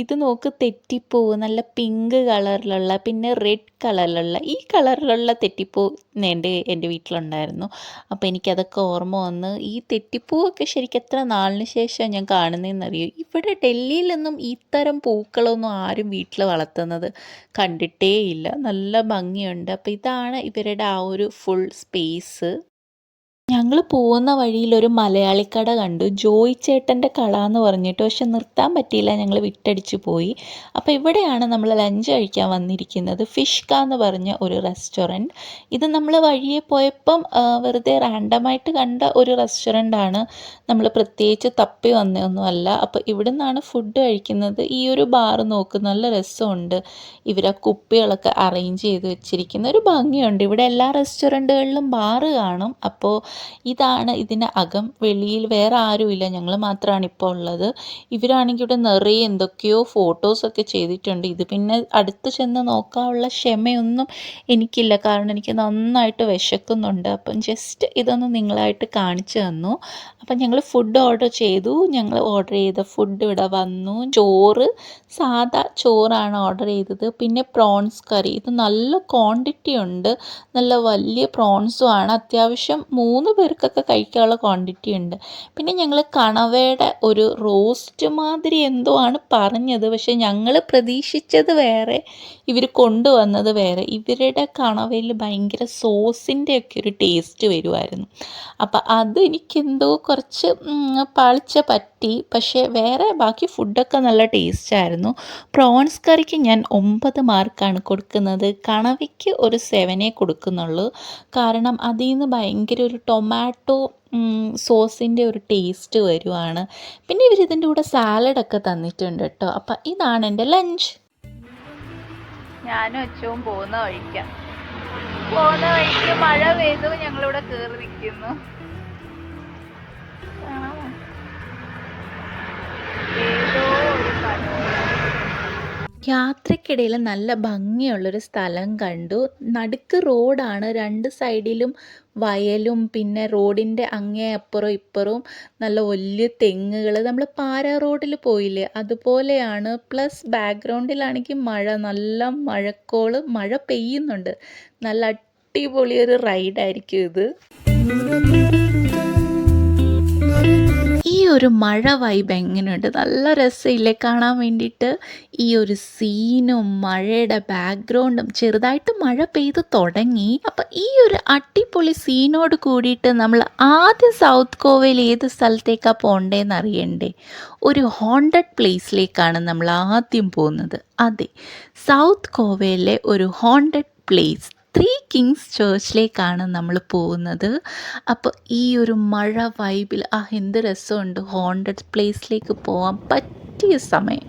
ഇത് നോക്ക്, തെറ്റിപ്പൂ നല്ല പിങ്ക് കളറിലുള്ള, പിന്നെ റെഡ് കളറിലുള്ള, ഈ കളറിലുള്ള തെറ്റിപ്പൂ എൻ്റെ വീട്ടിലുണ്ടായിരുന്നു. അപ്പോൾ എനിക്കതൊക്കെ ഓർമ്മ വന്ന്. ഈ തെറ്റിപ്പൂവൊക്കെ ശരിക്കും എത്ര നാളിന് ശേഷം ഞാൻ കാണുന്നതെന്നറിയോ. ഇവിടെ ഡൽഹിയിലൊന്നും ഇത്തരം പൂക്കളൊന്നും ആരും വീട്ടിൽ വളർത്തുന്നത് കണ്ടിട്ടേ ഇല്ല. നല്ല ഭംഗിയുണ്ട്. അപ്പോൾ ഇതാണ് ഇവരുടെ ആ ഒരു ഫുൾ സ്പേസ്. ഞങ്ങൾ പോകുന്ന വഴിയിലൊരു മലയാളിക്കട കണ്ടു. ജോയി ചേട്ടൻ്റെ കട എന്ന് പറഞ്ഞിട്ട്. പക്ഷെ നിർത്താൻ പറ്റിയില്ല, ഞങ്ങൾ വിട്ടടിച്ച് പോയി. അപ്പോൾ ഇവിടെയാണ് നമ്മൾ ലഞ്ച് കഴിക്കാൻ വന്നിരിക്കുന്നത്. ഫിഷ്ക എന്ന് പറഞ്ഞ ഒരു റെസ്റ്റോറൻറ്റ്. ഇത് നമ്മൾ വഴിയെ പോയപ്പം വെറുതെ റാൻഡമായിട്ട് കണ്ട ഒരു റെസ്റ്റോറൻ്റാണ്. നമ്മൾ പ്രത്യേകിച്ച് തപ്പി വന്നതൊന്നുമല്ല. അപ്പോൾ ഇവിടെ നിന്നാണ് ഫുഡ് കഴിക്കുന്നത്. ഈ ഒരു ബാറ് നോക്ക്, നല്ല രസമുണ്ട്. ഇവർ ആ കുപ്പികളൊക്കെ അറേഞ്ച് ചെയ്ത് വെച്ചിരിക്കുന്ന ഒരു ഭംഗിയുണ്ട്. ഇവിടെ എല്ലാ റെസ്റ്റോറൻറ്റുകളിലും ബാറ് കാണും. അപ്പോൾ ഇതാണ് ഇതിന് അകം. വെളിയിൽ വേറെ ആരുമില്ല, ഞങ്ങൾ മാത്രമാണ് ഇപ്പോൾ ഉള്ളത്. ഇവരാണെങ്കിൽ ഇവിടെ നിറയെ എന്തൊക്കെയോ ഫോട്ടോസൊക്കെ ചെയ്തിട്ടുണ്ട്. ഇത് പിന്നെ അടുത്ത് ചെന്ന് നോക്കാനുള്ള ക്ഷമയൊന്നും എനിക്കില്ല, കാരണം എനിക്ക് നന്നായിട്ട് വിശക്കുന്നുണ്ട്. അപ്പം ജസ്റ്റ് ഇതൊന്ന് നിങ്ങളായിട്ട് കാണിച്ചു തന്നു. അപ്പം ഞങ്ങൾ ഫുഡ് ഓർഡർ ചെയ്തു. ഞങ്ങൾ ഓർഡർ ചെയ്ത ഫുഡ് ഇവിടെ വന്നു. ചോറ്, സാദാ ചോറാണ് ഓർഡർ ചെയ്തത്. പിന്നെ പ്രോൺസ് കറി. ഇത് നല്ല ക്വാണ്ടിറ്റി ഉണ്ട്. നല്ല വലിയ പ്രോൺസും ആണ്. അത്യാവശ്യം 3 പേർക്കൊക്കെ കഴിക്കാനുള്ള ക്വാണ്ടിറ്റി ഉണ്ട്. പിന്നെ ഞങ്ങൾ കണവയുടെ ഒരു റോസ്റ്റ് മാതിരി എന്തോ ആണ് പറഞ്ഞത്. പക്ഷെ ഞങ്ങൾ പ്രതീക്ഷിച്ചത് വേറെ, ഇവർ കൊണ്ടുവന്നത് വേറെ. ഇവരുടെ കണവയിൽ ഭയങ്കര സോസിൻ്റെ ഒക്കെ ഒരു ടേസ്റ്റ് വരുമായിരുന്നു. അപ്പം അത് എനിക്കെന്തോ കുറച്ച് പാളിച്ച പറ്റി. പക്ഷേ വേറെ ബാക്കി ഫുഡൊക്കെ നല്ല ടേസ്റ്റായിരുന്നു. പ്രോൺസ് കറിക്ക് ഞാൻ 9 മാർക്കാണ് കൊടുക്കുന്നത്. കണവയ്ക്ക് ഒരു 7 കൊടുക്കുന്നുള്ളൂ. കാരണം അതിൽ നിന്ന് ഭയങ്കര ഒരു ടൊമാറ്റോ സോസിൻ്റെ ഒരു ടേസ്റ്റ് വരുവാണ്. പിന്നെ ഇവരിതിൻ്റെ കൂടെ സാലഡൊക്കെ തന്നിട്ടുണ്ട് കേട്ടോ. അപ്പം ഇതാണ് എൻ്റെ ലഞ്ച്. ഞാനും അച്ഛവും പോകുന്ന വഴിക്ക് മഴ പെയ്തു. ഞങ്ങളിവിടെ കയറി നിൽക്കുന്നു. ഏതോ ഒരു യാത്രക്കിടയിൽ നല്ല ഭംഗിയുള്ളൊരു സ്ഥലം കണ്ടു. നടുക്ക് റോഡാണ്. 2 സൈഡിലും വയലും, പിന്നെ റോഡിൻ്റെ അങ്ങേ അപ്പുറവും ഇപ്പുറവും നല്ല വലിയ തെങ്ങുകൾ. നമ്മൾ പാരാ റോഡിൽ പോയില്ലേ, അതുപോലെയാണ്. പ്ലസ് ബാക്ക്ഗ്രൗണ്ടിലാണെങ്കിൽ മഴ, നല്ല മഴക്കോള്, മഴ പെയ്യുന്നുണ്ട്. നല്ല അടിപൊളിയൊരു റൈഡായിരിക്കും ഇത്. ഈ ഒരു മഴ വൈബ് എങ്ങനെയുണ്ട്? നല്ല രസമില്ലേ കാണാൻ വേണ്ടിയിട്ട്? ഈ ഒരു സീനും മഴയുടെ ബാക്ക്ഗ്രൗണ്ടും. ചെറുതായിട്ട് മഴ പെയ്ത് തുടങ്ങി. അപ്പം ഈ ഒരു അടിപൊളി സീനോട് കൂടിയിട്ട് നമ്മൾ ആദ്യം സൗത്ത് ഗോവയിൽ ഏത് സ്ഥലത്തേക്കാണ് പോകേണ്ടതെന്ന് അറിയണ്ടേ? ഒരു ഹോണ്ടഡ് പ്ലേസിലേക്കാണ് നമ്മൾ ആദ്യം പോകുന്നത്. അതെ, സൗത്ത് ഗോവയിലെ ഒരു ഹോണ്ടഡ് പ്ലേസ്, 3 കിങ്സ് ചർച്ചിലേക്കാണ് നമ്മൾ പോകുന്നത്. അപ്പോൾ ഈ ഒരു മഴ വൈബിൽ എന്ത് രസമുണ്ട്. ഹോണ്ടഡ് പ്ലേസിലേക്ക് പോകാൻ പറ്റിയ സമയം.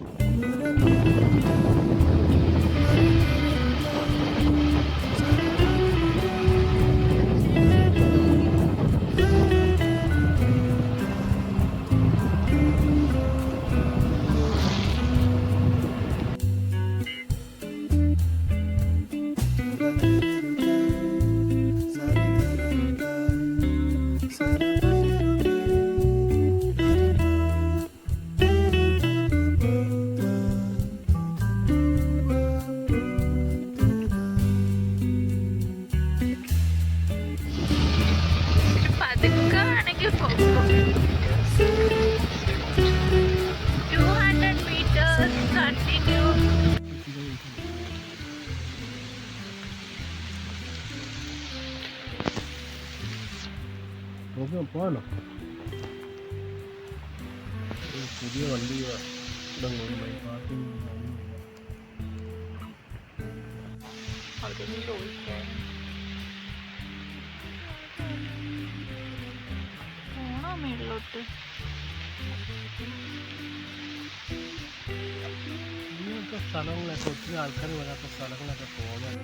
നമുക്ക് പോകാനോ? പുതിയ വണ്ടി
പോണോ മേളിലോട്ട്?
ഇങ്ങനത്തെ സ്ഥലങ്ങളൊക്കെ ഒത്തിരി ആൾക്കാർ വരാത്ത സ്ഥലങ്ങളൊക്കെ പോകാൻ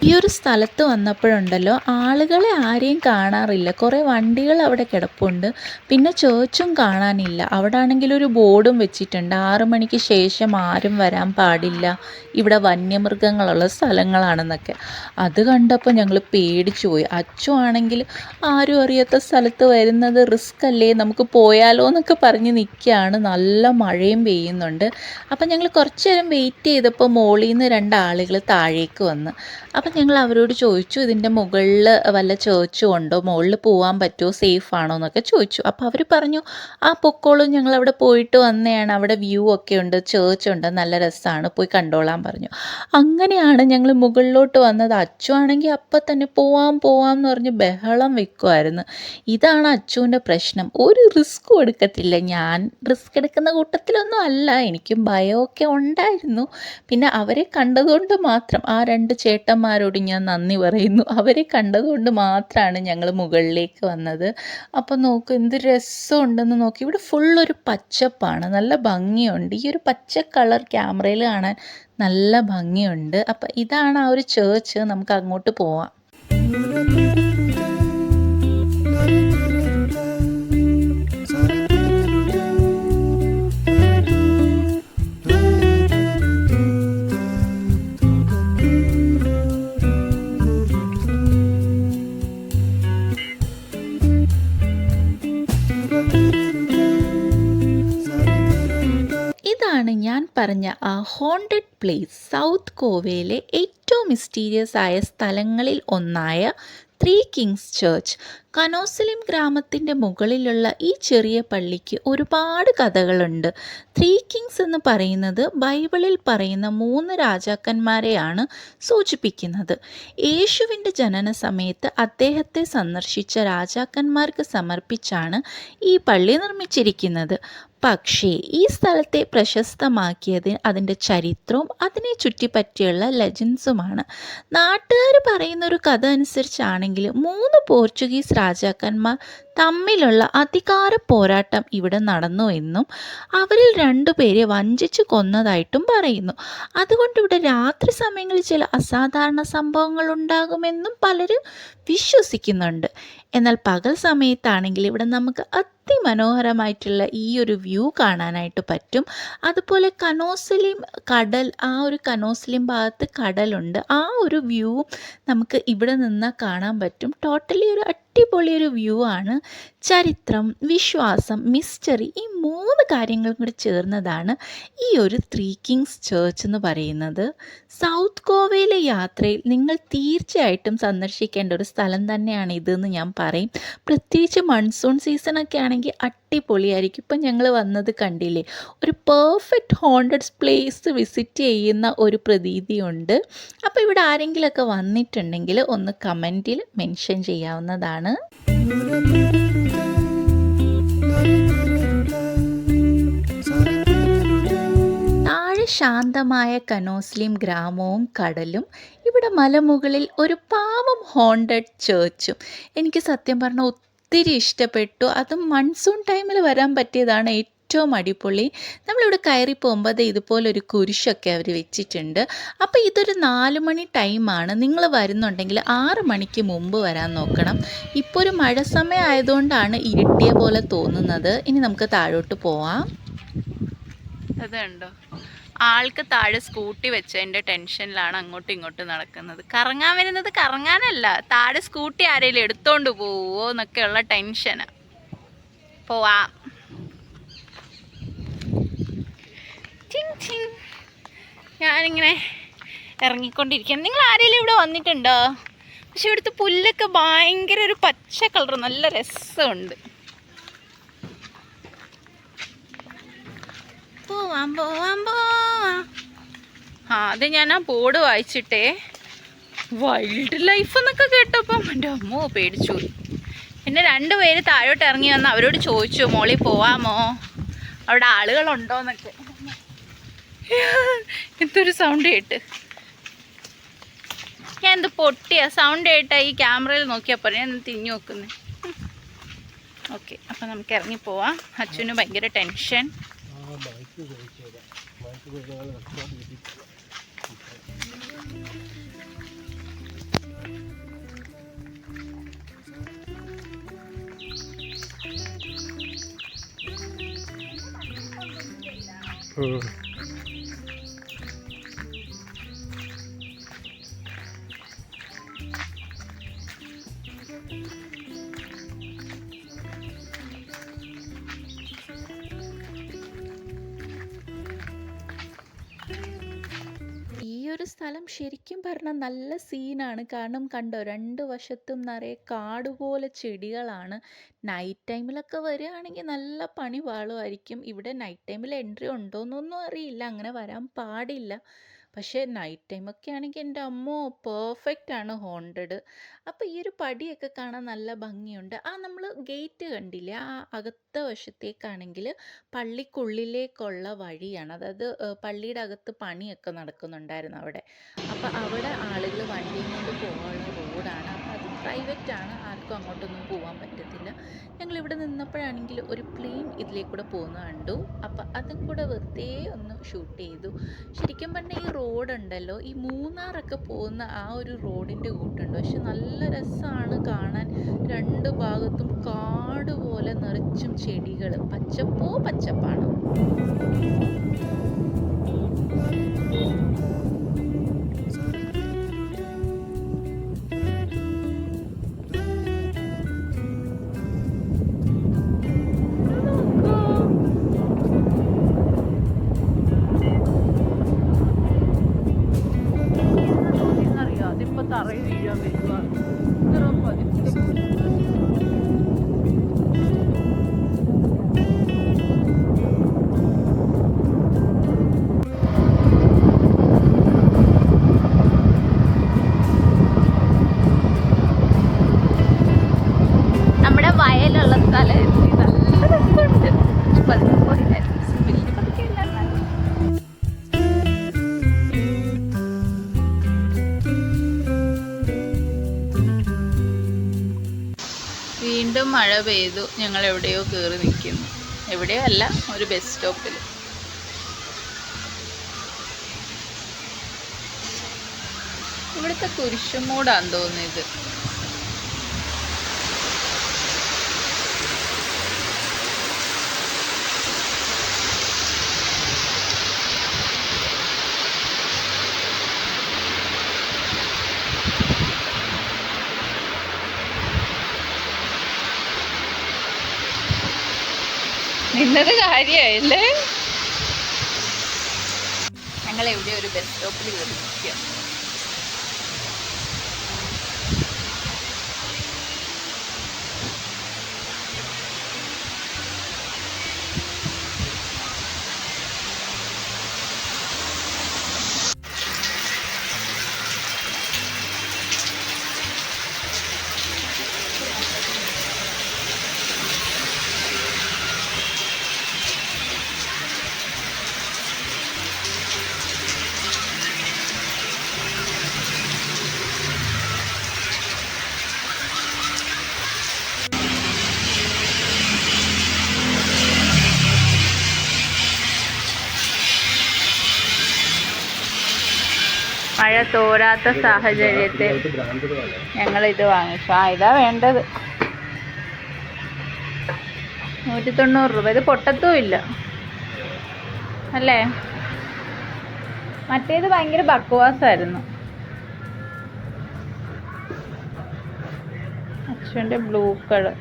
ഈ ഒരു സ്ഥലത്ത് വന്നപ്പോഴുണ്ടല്ലോ ആളുകളെ ആരെയും കാണാറില്ല. കുറേ വണ്ടികൾ അവിടെ കിടപ്പുണ്ട്. പിന്നെ ചേർച്ചും കാണാനില്ല. അവിടെ ആണെങ്കിൽ ഒരു ബോർഡും വെച്ചിട്ടുണ്ട്, 6 മണിക്ക് ശേഷം ആരും വരാൻ പാടില്ല, ഇവിടെ വന്യമൃഗങ്ങളുള്ള സ്ഥലങ്ങളാണെന്നൊക്കെ. അത് കണ്ടപ്പോൾ ഞങ്ങൾ പേടിച്ചു പോയി. അച്ചു ആണെങ്കിൽ ആരും അറിയാത്ത സ്ഥലത്ത് വരുന്നത് റിസ്ക് അല്ലേ, നമുക്ക് പോയാലോ എന്നൊക്കെ പറഞ്ഞ് നിൽക്കുകയാണ്. നല്ല മഴയും പെയ്യുന്നുണ്ട്. അപ്പം ഞങ്ങൾ കുറച്ച് നേരം വെയിറ്റ് ചെയ്തപ്പോൾ മോളിൽ നിന്ന് 2 ആളുകൾ താഴേക്ക് വന്ന്. അപ്പം ഞങ്ങൾ അവരോട് ചോദിച്ചു, ഇതിൻ്റെ മുകളിൽ വല്ല ചേർച്ചും ഉണ്ടോ, മുകളിൽ പോകാൻ പറ്റുമോ, സേഫ് ആണോ എന്നൊക്കെ ചോദിച്ചു. അപ്പോൾ അവർ പറഞ്ഞു, ആ പൊക്കോളും, ഞങ്ങളവിടെ പോയിട്ട് വന്നതാണ്, അവിടെ വ്യൂ ഒക്കെ ഉണ്ട്, ചേർച്ച് ഉണ്ട്, നല്ല രസമാണ്, പോയി കണ്ടോളാൻ പറഞ്ഞു. അങ്ങനെയാണ് ഞങ്ങൾ മുകളിലോട്ട് വന്നത്. അച്ചു ആണെങ്കിൽ അപ്പം തന്നെ പോവാം എന്ന് പറഞ്ഞ് ബഹളം വെക്കുമായിരുന്നു. ഇതാണ് അച്ചുവിൻ്റെ പ്രശ്നം, ഒരു റിസ്ക്കും എടുക്കത്തില്ല. ഞാൻ റിസ്ക് എടുക്കുന്ന കൂട്ടത്തിലൊന്നും അല്ല, എനിക്കും ഭയമൊക്കെ ഉണ്ടായിരുന്നു. പിന്നെ അവരെ കണ്ടതുകൊണ്ട് മാത്രം, ആ 2 ചേട്ടന്മാരോട് ഞാൻ നന്ദി പറയുന്നു. അവരെ കണ്ടതുകൊണ്ട് മാത്രമാണ് ഞങ്ങൾ മുകളിലേക്ക് വന്നത്. അപ്പോൾ നോക്കൂ എന്ത് രസമുണ്ടെന്ന് നോക്കി. ഇവിടെ ഫുള്ളൊരു പച്ചപ്പാണ്, നല്ല ഭംഗിയുണ്ട്. ഈ ഒരു പച്ച കളർ ക്യാമറയിൽ കാണാൻ നല്ല ഭംഗിയുണ്ട്. അപ്പം ഇതാണ് ആ ഒരു ചേർച്ച്. നമുക്ക് അങ്ങോട്ട് പോവാം. ഇതാണ് ഞാൻ പറഞ്ഞ ആ ഹോണ്ടഡ് പ്ലേസ്, സൗത്ത് ഗോവയിലെ ഏറ്റവും മിസ്റ്റീരിയസ് ആയ സ്ഥലങ്ങളിൽ ഒന്നായ 3 കിങ്സ് ചർച്ച്. കനോസലിം ഗ്രാമത്തിൻ്റെ മുകളിലുള്ള ഈ ചെറിയ പള്ളിക്ക് ഒരുപാട് കഥകളുണ്ട്. 3 കിങ്സ് എന്ന് പറയുന്നത് ബൈബിളിൽ പറയുന്ന 3 രാജാക്കന്മാരെയാണ് സൂചിപ്പിക്കുന്നത്. യേശുവിൻ്റെ ജനന സമയത്ത് അദ്ദേഹത്തെ സന്ദർശിച്ച രാജാക്കന്മാർക്ക് സമർപ്പിച്ചാണ് ഈ പള്ളി നിർമ്മിച്ചിരിക്കുന്നത്. പക്ഷേ ഈ സ്ഥലത്തെ പ്രശസ്തമാക്കിയത് അതിൻ്റെ ചരിത്രവും അതിനെ ചുറ്റിപ്പറ്റിയുള്ള ലെജൻസുമാണ്. നാട്ടുകാർ പറയുന്നൊരു കഥ അനുസരിച്ചാണെങ്കിൽ 3 പോർച്ചുഗീസ് രാജാക്കന്മാർ തമ്മിലുള്ള അധികാര പോരാട്ടം ഇവിടെ നടന്നു എന്നും അവരിൽ 2 പേരെ വഞ്ചിച്ച് കൊന്നതായിട്ടും പറയുന്നു. അതുകൊണ്ട് ഇവിടെ രാത്രി സമയങ്ങളിൽ ചില അസാധാരണ സംഭവങ്ങൾ ഉണ്ടാകുമെന്നും പലരും വിശ്വസിക്കുന്നുണ്ട്. എന്നാൽ പകൽ സമയത്താണെങ്കിൽ ഇവിടെ നമുക്ക് അതിമനോഹരമായിട്ടുള്ള ഈ ഒരു വ്യൂ കാണാനായിട്ട് പറ്റും. അതുപോലെ കനോസലിം കടൽ, ആ ഒരു കനോസലിം ഭാഗത്ത് കടലുണ്ട്, ആ ഒരു വ്യൂ നമുക്ക് ഇവിടെ നിന്ന് കാണാൻ പറ്റും. ടോട്ടലി ഒരു അടിപൊളിയൊരു വ്യൂ ആണ്. ചരിത്രം, വിശ്വാസം, മിസ്റ്ററി, ഈ 3 കാര്യങ്ങളും കൂടി ചേർന്നതാണ് ഈ ഒരു 3 കിങ്സ് ചർച്ച് എന്ന് പറയുന്നത്. സൗത്ത് ഗോവയിലെ യാത്രയിൽ നിങ്ങൾ തീർച്ചയായിട്ടും സന്ദർശിക്കേണ്ട ഒരു സ്ഥലം തന്നെയാണ് ഇതെന്ന് ഞാൻ പറയും. പ്രത്യേകിച്ച് മൺസൂൺ സീസണൊക്കെ ആണെങ്കിൽ അടിപൊളിയായിരിക്കും. ഇപ്പം ഞങ്ങൾ വന്നത് കണ്ടില്ലേ, ഒരു പെർഫെക്റ്റ് ഹോണ്ടഡ് പ്ലേസ് വിസിറ്റ് ചെയ്യുന്ന ഒരു പ്രതീതിയുണ്ട്. അപ്പോൾ ഇവിടെ ആരെങ്കിലുമൊക്കെ വന്നിട്ടുണ്ടെങ്കിൽ ഒന്ന് കമൻറ്റിൽ മെൻഷൻ ചെയ്യാവുന്നതാണ്. താഴെ ശാന്തമായ കനോസ്ലിം ഗ്രാമവും കടലും, ഇവിടെ മലമുകളിൽ ഒരു പാവം ഹോണ്ടഡ് ചേർച്ചും. എനിക്ക് സത്യം പറഞ്ഞാൽ ഒത്തിരി ഇഷ്ടപ്പെട്ടു. അതും മൺസൂൺ ടൈമിൽ വരാൻ പറ്റിയതാണ് ഏറ്റവും അടിപൊളി. നമ്മളിവിടെ കയറി പോകുമ്പോൾ ഇതുപോലൊരു കുരിശൊക്കെ അവർ വെച്ചിട്ടുണ്ട്. അപ്പോൾ ഇതൊരു 4 മണി ടൈമാണ്. നിങ്ങൾ വരുന്നുണ്ടെങ്കിൽ 6 മണിക്ക് മുമ്പ് വരാൻ നോക്കണം. ഇപ്പോൾ ഒരു മഴ സമയം ആയതുകൊണ്ടാണ് ഇരുട്ടിയ പോലെ തോന്നുന്നത്. ഇനി നമുക്ക് താഴോട്ട് പോവാം.
അതുണ്ടോ, ആൾക്ക് താഴെ സ്കൂട്ടി വെച്ചതിൻ്റെ ടെൻഷനിലാണ് അങ്ങോട്ടും ഇങ്ങോട്ടും നടക്കുന്നത്. കറങ്ങാൻ വരുന്നത് കറങ്ങാനല്ല, താഴെ സ്കൂട്ടി ആരെങ്കിലും എടുത്തോണ്ട് പോവോ എന്നൊക്കെയുള്ള ടെൻഷന്. പോവാം. ഞാൻ ഞാനിങ്ങനെ ഇറങ്ങിക്കൊണ്ടിരിക്കുകയാണ്. നിങ്ങൾ ആരെങ്കിലും ഇവിടെ വന്നിട്ടുണ്ടോ? പക്ഷെ ഇവിടുത്തെ പുല്ലൊക്കെ ഭയങ്കര ഒരു പച്ച കളർ, നല്ല രസമുണ്ട്. പോവാം പോവാം പോവാം. അത് ഞാൻ ആ ബോർഡ് വായിച്ചിട്ടേ വൈൽഡ് ലൈഫ് എന്നൊക്കെ കേട്ടപ്പം എൻ്റെ അമ്മോ പേടിച്ചു. പിന്നെ 2 പേര് താഴോട്ട് ഇറങ്ങി വന്ന് അവരോട് ചോദിച്ചു മോളിൽ പോവാമോ, അവിടെ ആളുകളുണ്ടോന്നൊക്കെ. എന്തൊരു സൗണ്ട് കേട്ട്, ഞാൻ എന്ത് പൊട്ടിയ സൗണ്ട് കേട്ടാ ഈ ക്യാമറയിൽ നോക്കിയപ്പോൾ ഞാൻ തിരിഞ്ഞു നോക്കുന്നത്. ഓക്കെ, അപ്പം നമുക്ക് ഇറങ്ങി പോവാം. അച്ഛന് ഭയങ്കര ടെൻഷൻ.
ഈ ഒരു സ്ഥലം ശരിക്കും പറഞ്ഞാൽ നല്ല സീനാണ്. കാരണം കണ്ടോ, 2 വശത്തും നിറയെ കാട് പോലെ ചെടികളാണ്. നൈറ്റ് ടൈമിലൊക്കെ വരികയാണെങ്കിൽ നല്ല പണി പാളുമായിരിക്കും. ഇവിടെ നൈറ്റ് ടൈമിൽ എൻട്രി ഉണ്ടോയെന്നൊന്നും അറിയില്ല, അങ്ങനെ വരാൻ പാടില്ല. പക്ഷേ നൈറ്റ് ടൈമൊക്കെ ആണെങ്കിൽ എൻ്റെ അമ്മോ പെർഫെക്റ്റ് ആണ് ഹോണ്ടഡ്. അപ്പോൾ ഈ ഒരു പടിയൊക്കെ കാണാൻ നല്ല ഭംഗിയുണ്ട്. നമ്മൾ ഗേറ്റ് കണ്ടില്ലേ, ആ അകത്തെ വശത്തേക്കാണെങ്കിൽ പള്ളിക്കുള്ളിലേക്കുള്ള വഴിയാണ്. അതായത് പള്ളിയുടെ അകത്ത് പണിയൊക്കെ നടക്കുന്നുണ്ടായിരുന്നു അവിടെ. അപ്പോൾ അവിടെ ആളുകൾ വണ്ടിയും കൊണ്ട് പോകാനുള്ള റോഡാണ്. അപ്പോൾ അത് പ്രൈവറ്റാണ്, ആർക്കും അങ്ങോട്ടൊന്നും പോകാൻ പറ്റത്തില്ല. ഞങ്ങളിവിടെ നിന്നപ്പോഴാണെങ്കിൽ ഒരു പ്ലെയിൻ ഇതിലേക്കൂടെ പോകുന്നത് കണ്ടു. അപ്പോൾ അതും കൂടെ വെറുതെ ഒന്ന് ഷൂട്ട് ചെയ്തു. ശരിക്കും പറഞ്ഞാൽ ഈ റോഡുണ്ടല്ലോ, ഈ മൂന്നാറൊക്കെ പോകുന്ന ആ ഒരു റോഡിൻ്റെ കൂട്ടുണ്ട്. പക്ഷെ നല്ല രസമാണ് കാണാൻ. 2 ഭാഗത്തും കാട് പോലെ നിറച്ചും ചെടികൾ, പച്ചപ്പോ പച്ചപ്പാണ്.
അതിപ്പോൾ തറയിൽ വീഴാൻ വരുവാണ്. നമ്മുടെ വയലുള്ള സ്ഥലം എത്തി, നല്ല രസമുണ്ട്. വീണ്ടും മഴ പെയ്തു. ഞങ്ങൾ എവിടെയോ കയറി നിൽക്കുന്നു. എവിടെയോ അല്ല, ഒരു ബസ് സ്റ്റോപ്പിൽ. ഇവിടുത്തെ കുരിശുമൂടാന്ന് തോന്നുന്നത്. നിന്നത് കാര്യമായില്ലേ? ഞങ്ങൾ എവിടെ ഒരു ബസ് സ്റ്റോപ്പിൽ കയറി നിൽക്കുക. മഴ തോരാത്ത സാഹചര്യത്തിൽ ഞങ്ങളിത് വാങ്ങിച്ചു. ഇതാ വേണ്ടത്. 190 രൂപ. ഇത് പൊട്ടത്തും ഇല്ല അല്ലേ? മറ്റേത് ഭയങ്കര ബക്വാസായിരുന്നു. അച്ഛൻ്റെ ബ്ലൂ കളർ.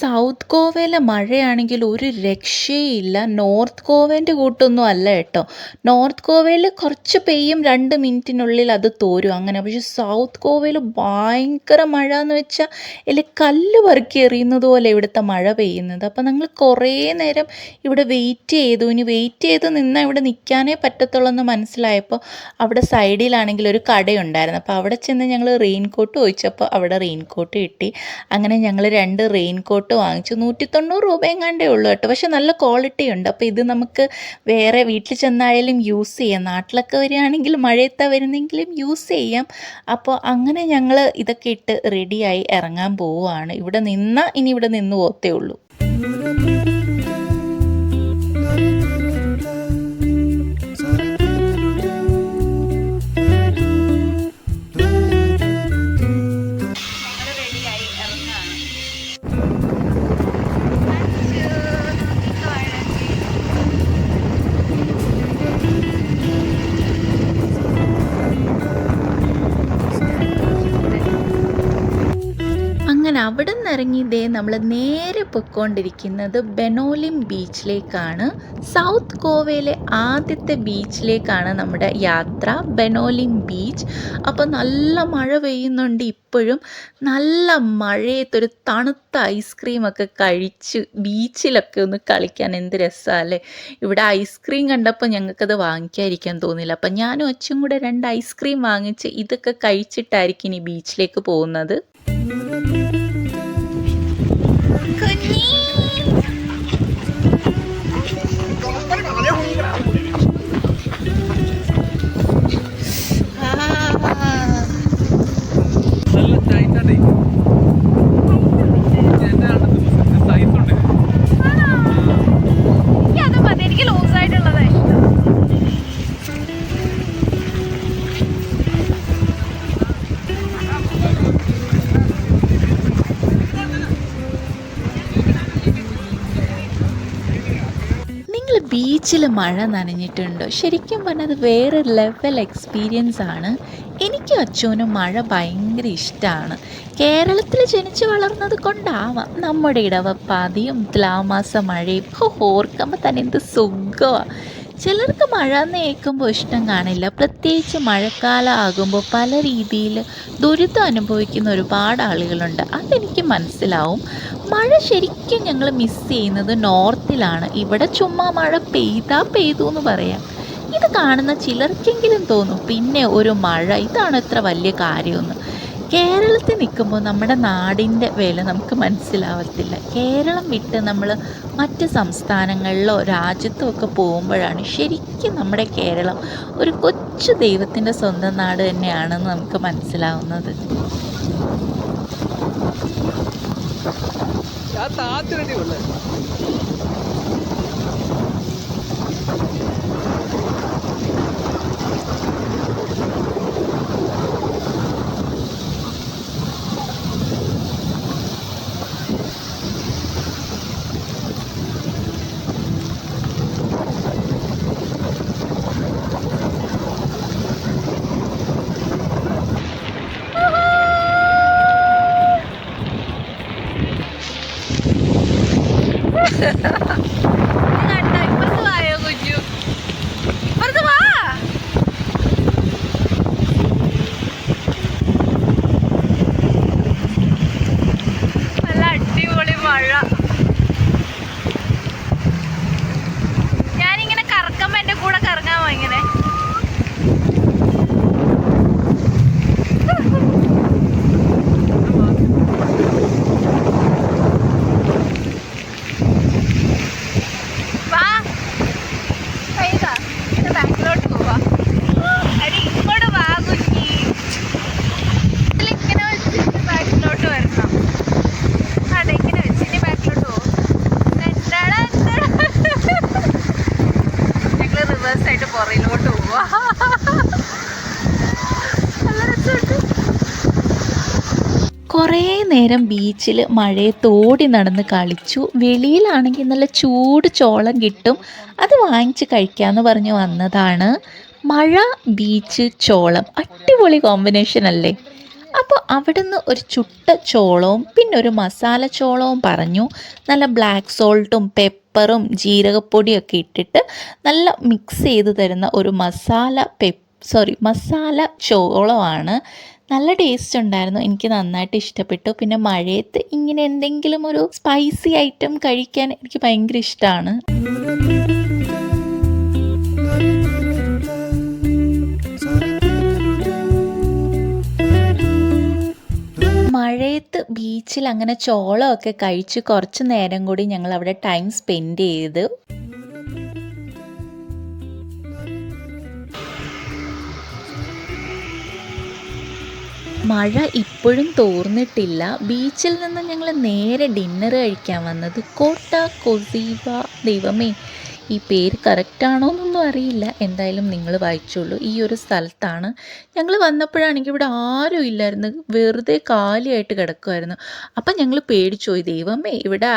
സൗത്ത് ഗോവയിലെ മഴയാണെങ്കിൽ ഒരു രക്ഷയില്ല. നോർത്ത് ഗോവേൻ്റെ കൂട്ടൊന്നും അല്ല കേട്ടോ. നോർത്ത് ഗോവയിൽ കുറച്ച് പെയ്യും, 2 മിനിറ്റിനുള്ളിൽ അത് തോരും അങ്ങനെ. പക്ഷെ സൗത്ത് ഗോവയിൽ ഭയങ്കര മഴ എന്ന് വെച്ചാൽ ഇതിൽ കല്ല് പെറുക്കി എറിയുന്നത് പോലെ ഇവിടുത്തെ മഴ പെയ്യുന്നത്. അപ്പം ഞങ്ങൾ കുറേ നേരം ഇവിടെ വെയിറ്റ് ചെയ്തു. ഇനി വെയിറ്റ് ചെയ്ത് നിന്നാൽ ഇവിടെ നിൽക്കാനേ പറ്റത്തുള്ളൂ എന്ന് മനസ്സിലായപ്പോൾ അവിടെ സൈഡിലാണെങ്കിൽ ഒരു കടയുണ്ടായിരുന്നു. അപ്പോൾ അവിടെ ചെന്ന് ഞങ്ങൾ റെയിൻ കോട്ട് ചോദിച്ചപ്പോൾ അവിടെ റെയിൻ കോട്ട് കിട്ടി. അങ്ങനെ ഞങ്ങൾ 2 റെയിൻ കോട്ട് വാങ്ങിച്ചു. 190 രൂപയെങ്ങാണ്ടേ ഉള്ളൂ കേട്ടോ. പക്ഷെ നല്ല ക്വാളിറ്റി ഉണ്ട്. അപ്പോൾ ഇത് നമുക്ക് വേറെ വീട്ടിൽ ചെന്നായാലും യൂസ് ചെയ്യാം. നാട്ടിലൊക്കെ വരികയാണെങ്കിൽ മഴയത്താണ് വരുന്നെങ്കിലും യൂസ് ചെയ്യാം. അപ്പോൾ അങ്ങനെ ഞങ്ങൾ ഇതൊക്കെ ഇട്ട് റെഡിയായി ഇറങ്ങാൻ പോവുകയാണ്. ഇവിടെ നിന്നാൽ ഇനി ഇവിടെ നിന്ന് പോകത്തേ ഉള്ളൂ. അങ്ങനെ അവിടെ നിന്ന് ഇറങ്ങി നമ്മൾ നേരെ പൊയ്ക്കൊണ്ടിരിക്കുന്നത് ബെനോലിം ബീച്ചിലേക്കാണ്. സൗത്ത് ഗോവയിലെ ആദ്യത്തെ ബീച്ചിലേക്കാണ് നമ്മുടെ യാത്ര, ബെനോലിം ബീച്ച്. അപ്പോൾ നല്ല മഴ പെയ്യുന്നുണ്ട് ഇപ്പോഴും. നല്ല മഴയത്തൊരു തണുത്ത ഐസ്ക്രീമൊക്കെ കഴിച്ച് ബീച്ചിലൊക്കെ ഒന്ന് കളിക്കാൻ എന്ത് രസമല്ലേ. ഇവിടെ ഐസ്ക്രീം കണ്ടപ്പോൾ ഞങ്ങൾക്കത് വാങ്ങിക്കാതിരിക്കാൻ തോന്നില്ല. അപ്പം ഞാനും അച്ഛനും കൂടെ 2 ഐസ്ക്രീം വാങ്ങിച്ച് ഇതൊക്കെ കഴിച്ചിട്ടായിരിക്കും ഇനി ബീച്ചിലേക്ക് പോകുന്നത്.
എനിക്ക് ലൂസ് ആയിട്ടുള്ളതാ ഇഷ്ടം.
ബീച്ചിൽ മഴ നനഞ്ഞിട്ടുണ്ടോ? ശരിക്കും പറഞ്ഞാൽ അത് വേറെ ലെവൽ എക്സ്പീരിയൻസ് ആണ്. എനിക്കും അച്ഛനും മഴ ഭയങ്കര ഇഷ്ടമാണ്. കേരളത്തിൽ ജനിച്ച് വളർന്നത് കൊണ്ടാവാം നമ്മുടെ ഇടവപ്പാതിയും തുലാമാസ മഴയും ഓർക്കുമ്പോൾ തന്നെ എന്ത് സുഖമാണ്. ചിലർക്ക് മഴ എന്ന് കേൾക്കുമ്പോൾ ഇഷ്ടം കാണില്ല. പ്രത്യേകിച്ച് മഴക്കാലം ആകുമ്പോൾ പല രീതിയിൽ ദുരിതം അനുഭവിക്കുന്ന ഒരുപാട് ആളുകളുണ്ട്. അതെനിക്ക് മനസ്സിലാവും. മഴ ശരിക്കും ഞങ്ങൾ മിസ് ചെയ്യുന്നത് നോർത്തിലാണ്. ഇവിടെ ചുമ്മാ മഴ പെയ്തു എന്ന് പറയാം. ഇത് കാണുന്ന ചിലർക്കെങ്കിലും തോന്നും പിന്നെ ഒരു മഴ ഇതാണ് ഇത്ര വലിയ കാര്യമെന്ന്. കേരളത്തിൽ നിൽക്കുമ്പോൾ നമ്മുടെ നാടിൻ്റെ വില നമുക്ക് മനസ്സിലാവത്തില്ല. കേരളം വിട്ട് നമ്മൾ മറ്റ് സംസ്ഥാനങ്ങളിലോ രാജ്യത്തോ ഒക്കെ പോകുമ്പോഴാണ് ശരിക്കും നമ്മുടെ കേരളം ഒരു കൊച്ചു ദൈവത്തിൻ്റെ സ്വന്തം നാട് തന്നെയാണെന്ന് നമുക്ക് മനസ്സിലാവുന്നത്.
ഇപ്പുറത്ത് വായോ കുഞ്ഞു, ഇപ്പുറത്ത് വാ. നല്ല അടിപൊളി മഴ. ഞാനിങ്ങനെ കറക്കുമ്പോ എന്റെ കൂടെ കറങ്ങാമോ ഇങ്ങനെ? പുറയിലോട്ട് പോവാ.
കുറേ നേരം ബീച്ചിൽ മഴയത്തോടി നടന്ന് കളിച്ചു. വെളിയിലാണെങ്കിൽ നല്ല ചൂട് ചോളം കിട്ടും, അത് വാങ്ങിച്ച് കഴിക്കാമെന്ന് പറഞ്ഞ് വന്നതാണ്. മഴ, ബീച്ച്, ചോളം, അടിപൊളി കോമ്പിനേഷൻ അല്ലേ? അപ്പോൾ അവിടുന്ന് ഒരു ചുട്ട ചോളവും പിന്നെ ഒരു മസാല ചോളവും പറഞ്ഞു. നല്ല ബ്ലാക്ക് സോൾട്ടും പെപ്പറും ജീരകപ്പൊടിയൊക്കെ ഇട്ടിട്ട് നല്ല മിക്സ് ചെയ്ത് തരുന്ന ഒരു മസാല ചോളമാണ്. നല്ല ടേസ്റ്റ് ഉണ്ടായിരുന്നു, എനിക്ക് നന്നായിട്ട് ഇഷ്ടപ്പെട്ടു. പിന്നെ മഴയത്ത് ഇങ്ങനെ എന്തെങ്കിലും ഒരു സ്പൈസി ഐറ്റം കഴിക്കാൻ എനിക്ക് ഭയങ്കര ഇഷ്ടമാണ്. മഴയത്ത് ബീച്ചിൽ അങ്ങനെ ചോളമൊക്കെ കഴിച്ച് കുറച്ച് നേരം കൂടി ഞങ്ങൾ അവിടെ ടൈം സ്പെൻഡ് ചെയ്ത്. മഴ ഇപ്പോഴും തോർന്നിട്ടില്ല. ബീച്ചിൽ നിന്ന് ഞങ്ങൾ നേരെ ഡിന്നർ കഴിക്കാൻ വന്നത് കോട്ട കൊസീബ. ദൈവമേ, ഈ പേര് കറക്റ്റാണോ എന്നൊന്നും അറിയില്ല, എന്തായാലും നിങ്ങൾ വായിച്ചോളൂ. ഈ ഒരു സ്ഥലത്താണ് ഞങ്ങൾ വന്നപ്പോഴാണെങ്കിൽ ഇവിടെ ആരും ഇല്ലായിരുന്നു, വെറുതെ കാലിയായിട്ട് കിടക്കുമായിരുന്നു. അപ്പം ഞങ്ങൾ പേടിച്ചു പോയി, ദൈവമേ ഇവിടെ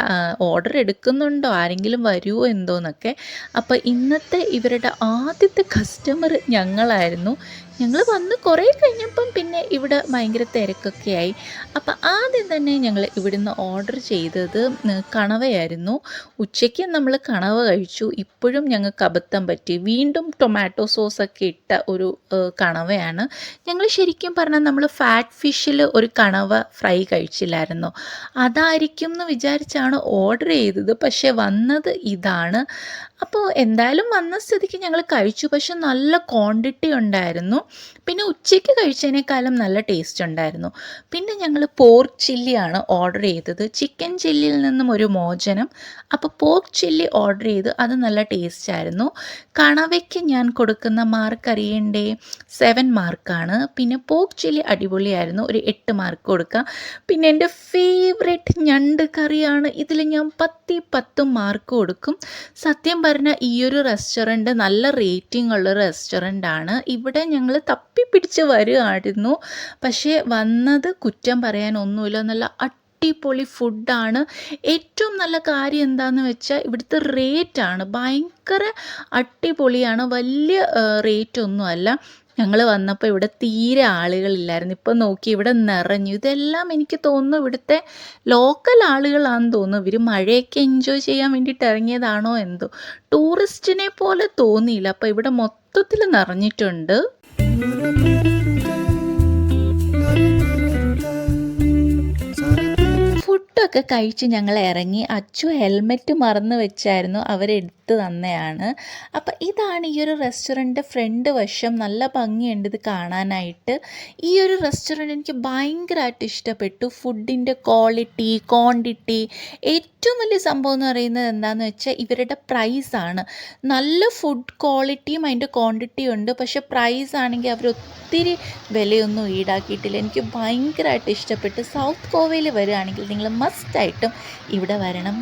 ഓർഡർ എടുക്കുന്നുണ്ടോ, ആരെങ്കിലും വരുമോ എന്തോന്നൊക്കെ. അപ്പം ഇന്നത്തെ ഇവരുടെ ആദ്യത്തെ കസ്റ്റമർ ഞങ്ങളായിരുന്നു. ഞങ്ങൾ വന്ന് കുറേ കഴിഞ്ഞപ്പം പിന്നെ ഇവിടെ ഭയങ്കര തിരക്കൊക്കെ ആയി. അപ്പം ആദ്യം തന്നെ ഞങ്ങൾ ഇവിടുന്ന് ഓർഡർ ചെയ്തത് കണവയായിരുന്നു. ഉച്ചയ്ക്ക് നമ്മൾ കണവ കഴിച്ചു. ഇപ്പോഴും ഞങ്ങൾക്ക് അബദ്ധം പറ്റി, വീണ്ടും ടൊമാറ്റോ സോസൊക്കെ ഇട്ട ഒരു കണവയാണ്. ഞങ്ങൾ ശരിക്കും പറഞ്ഞാൽ നമ്മൾ ഫാറ്റ് ഫിഷിൽ ഒരു കണവ ഫ്രൈ കഴിച്ചില്ലായിരുന്നു, അതായിരിക്കും എന്ന് വിചാരിച്ചാണ് ഓർഡർ ചെയ്തത്. പക്ഷേ വന്നത് ഇതാണ്. അപ്പോൾ എന്തായാലും വന്ന സ്ഥിതിക്ക് ഞങ്ങൾ കഴിച്ചു. പക്ഷെ നല്ല ക്വാണ്ടിറ്റി ഉണ്ടായിരുന്നു. പിന്നെ ഉച്ചയ്ക്ക് കഴിച്ചതിനേക്കാളും നല്ല ടേസ്റ്റ് ഉണ്ടായിരുന്നു. പിന്നെ ഞങ്ങൾ പോർക്ക് ചില്ലിയാണ് ഓർഡർ ചെയ്തത്, ചിക്കൻ ചില്ലിയിൽ നിന്നും ഒരു മോചനം. അപ്പോൾ പോർക്ക് ചില്ലി ഓർഡർ ചെയ്ത്, അത് നല്ല ടേസ്റ്റ് ആയിരുന്നു. കണവയ്ക്ക് ഞാൻ കൊടുക്കുന്ന മാർക്ക് അറിയണ്ടേ, 7 മാർക്കാണ്. പിന്നെ പോർക്ക് ചില്ലി അടിപൊളിയായിരുന്നു, ഒരു 8 മാർക്ക് കൊടുക്കാം. പിന്നെ എൻ്റെ ഫേവറേറ്റ് ഞണ്ട് കറിയാണ്, ഇതിൽ ഞാൻ 10 മാർക്ക് കൊടുക്കും. സത്യം പറഞ്ഞാൽ ഈ ഒരു റെസ്റ്റോറൻറ്റ് നല്ല റേറ്റിംഗ് ഉള്ള റെസ്റ്റോറൻ്റാണ്. ഇവിടെ ഞങ്ങൾ തപ്പിപ്പിടിച്ച് വരുമായിരുന്നു, പക്ഷേ വന്നത് കുറ്റം പറയാനൊന്നുമില്ല, നല്ല അടിപൊളി ഫുഡാണ്. ഏറ്റവും നല്ല കാര്യം എന്താണെന്ന് വെച്ചാൽ ഇവിടുത്തെ റേറ്റാണ് ഭയങ്കര അടിപൊളിയാണ്, വലിയ റേറ്റൊന്നുമല്ല. ഞങ്ങൾ വന്നപ്പോൾ ഇവിടെ തീരെ ആളുകളില്ലായിരുന്നു. ഇപ്പം നോക്കി ഇവിടെ നിറഞ്ഞു. ഇതെല്ലാം എനിക്ക് തോന്നുന്നു ഇവിടുത്തെ ലോക്കൽ ആളുകളാണെന്ന് തോന്നുന്നു. ഇവർ മഴയൊക്കെ എൻജോയ് ചെയ്യാൻ വേണ്ടിയിട്ട് ഇറങ്ങിയതാണോ എന്തോ, ടൂറിസ്റ്റിനെ പോലെ തോന്നിയില്ല. അപ്പോൾ ഇവിടെ മൊത്തത്തിൽ നിറഞ്ഞിട്ടുണ്ട്. ഫുഡൊക്കെ കഴിച്ച് ഞങ്ങൾ ഇറങ്ങി. അച്ചു ഹെൽമെറ്റ് മറന്ന് വെച്ചായിരുന്നു, അവരെടുത്ത് തന്നെയാണ്. അപ്പം ഇതാണ് ഈ ഒരു റെസ്റ്റോറൻറ്റ് ഫ്രണ്ട് വശം. നല്ല ഭംഗിയുണ്ട് ഇത് കാണാനായിട്ട്. ഈ ഒരു റെസ്റ്റോറൻറ്റ് എനിക്ക് ഭയങ്കരമായിട്ട് ഇഷ്ടപ്പെട്ടു. ഫുഡിൻ്റെ ക്വാളിറ്റി, ക്വാണ്ടിറ്റി, ഏറ്റവും വലിയ സംഭവം എന്ന് പറയുന്നത് എന്താണെന്ന് വെച്ചാൽ ഇവരുടെ പ്രൈസാണ്. നല്ല ഫുഡ് ക്വാളിറ്റിയും അതിൻ്റെ ക്വാണ്ടിറ്റിയും ഉണ്ട്, പക്ഷേ പ്രൈസ് ആണെങ്കിൽ അവർ ഒത്തിരി വിലയൊന്നും ഈടാക്കിയിട്ടില്ല. എനിക്ക് ഭയങ്കരമായിട്ട് ഇഷ്ടപ്പെട്ടു. സൗത്ത് ഗോവയിൽ വരികയാണെങ്കിൽ നിങ്ങൾ മസ്റ്റായിട്ടും ഇവിടെ വരണം.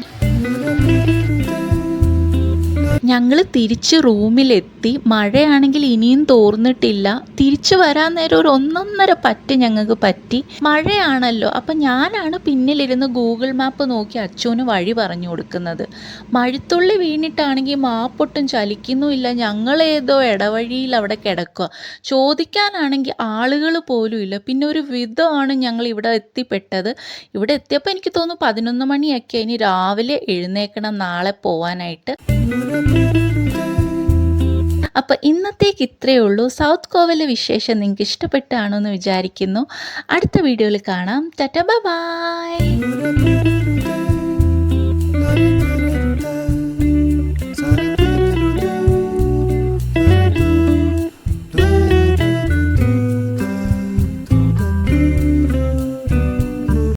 ഞങ്ങൾ തിരിച്ച് റൂമിലെത്തി. മഴയാണെങ്കിൽ ഇനിയും തോർന്നിട്ടില്ല. തിരിച്ചു വരാൻ നേരം ഒരു 1.5 പറ്റ് ഞങ്ങൾക്ക് പറ്റി. മഴയാണല്ലോ, അപ്പം ഞാനാണ് പിന്നിലിരുന്ന് ഗൂഗിൾ മാപ്പ് നോക്കി അച്ചുവിന് വഴി പറഞ്ഞു കൊടുക്കുന്നത്. മഴത്തുള്ളി വീണിട്ടാണെങ്കിൽ മാപ്പൊട്ടും ചലിക്കുന്നുമില്ല. ഞങ്ങളേതോ ഇടവഴിയിൽ അവിടെ കിടക്കുക. ചോദിക്കാനാണെങ്കിൽ ആളുകൾ പോലും ഇല്ല. പിന്നെ ഒരു വിധമാണ് ഞങ്ങൾ ഇവിടെ എത്തിപ്പെട്ടത്. ഇവിടെ എത്തിയപ്പോൾ എനിക്ക് തോന്നുന്നു 11 മണിയൊക്കെ. ഇനി രാവിലെ എഴുന്നേക്കണം നാളെ പോവാനായിട്ട്. അപ്പോൾ ഇന്നത്തേക്ക് ഇത്രയേ ഉള്ളൂ. സൗത്ത് ഗോവയിലെ വിശേഷം നിങ്ങൾക്ക് ഇഷ്ടപ്പെട്ടാണോ എന്ന് വിചാരിക്കുന്നു. അടുത്ത വീഡിയോയിൽ കാണാം. Tata bye.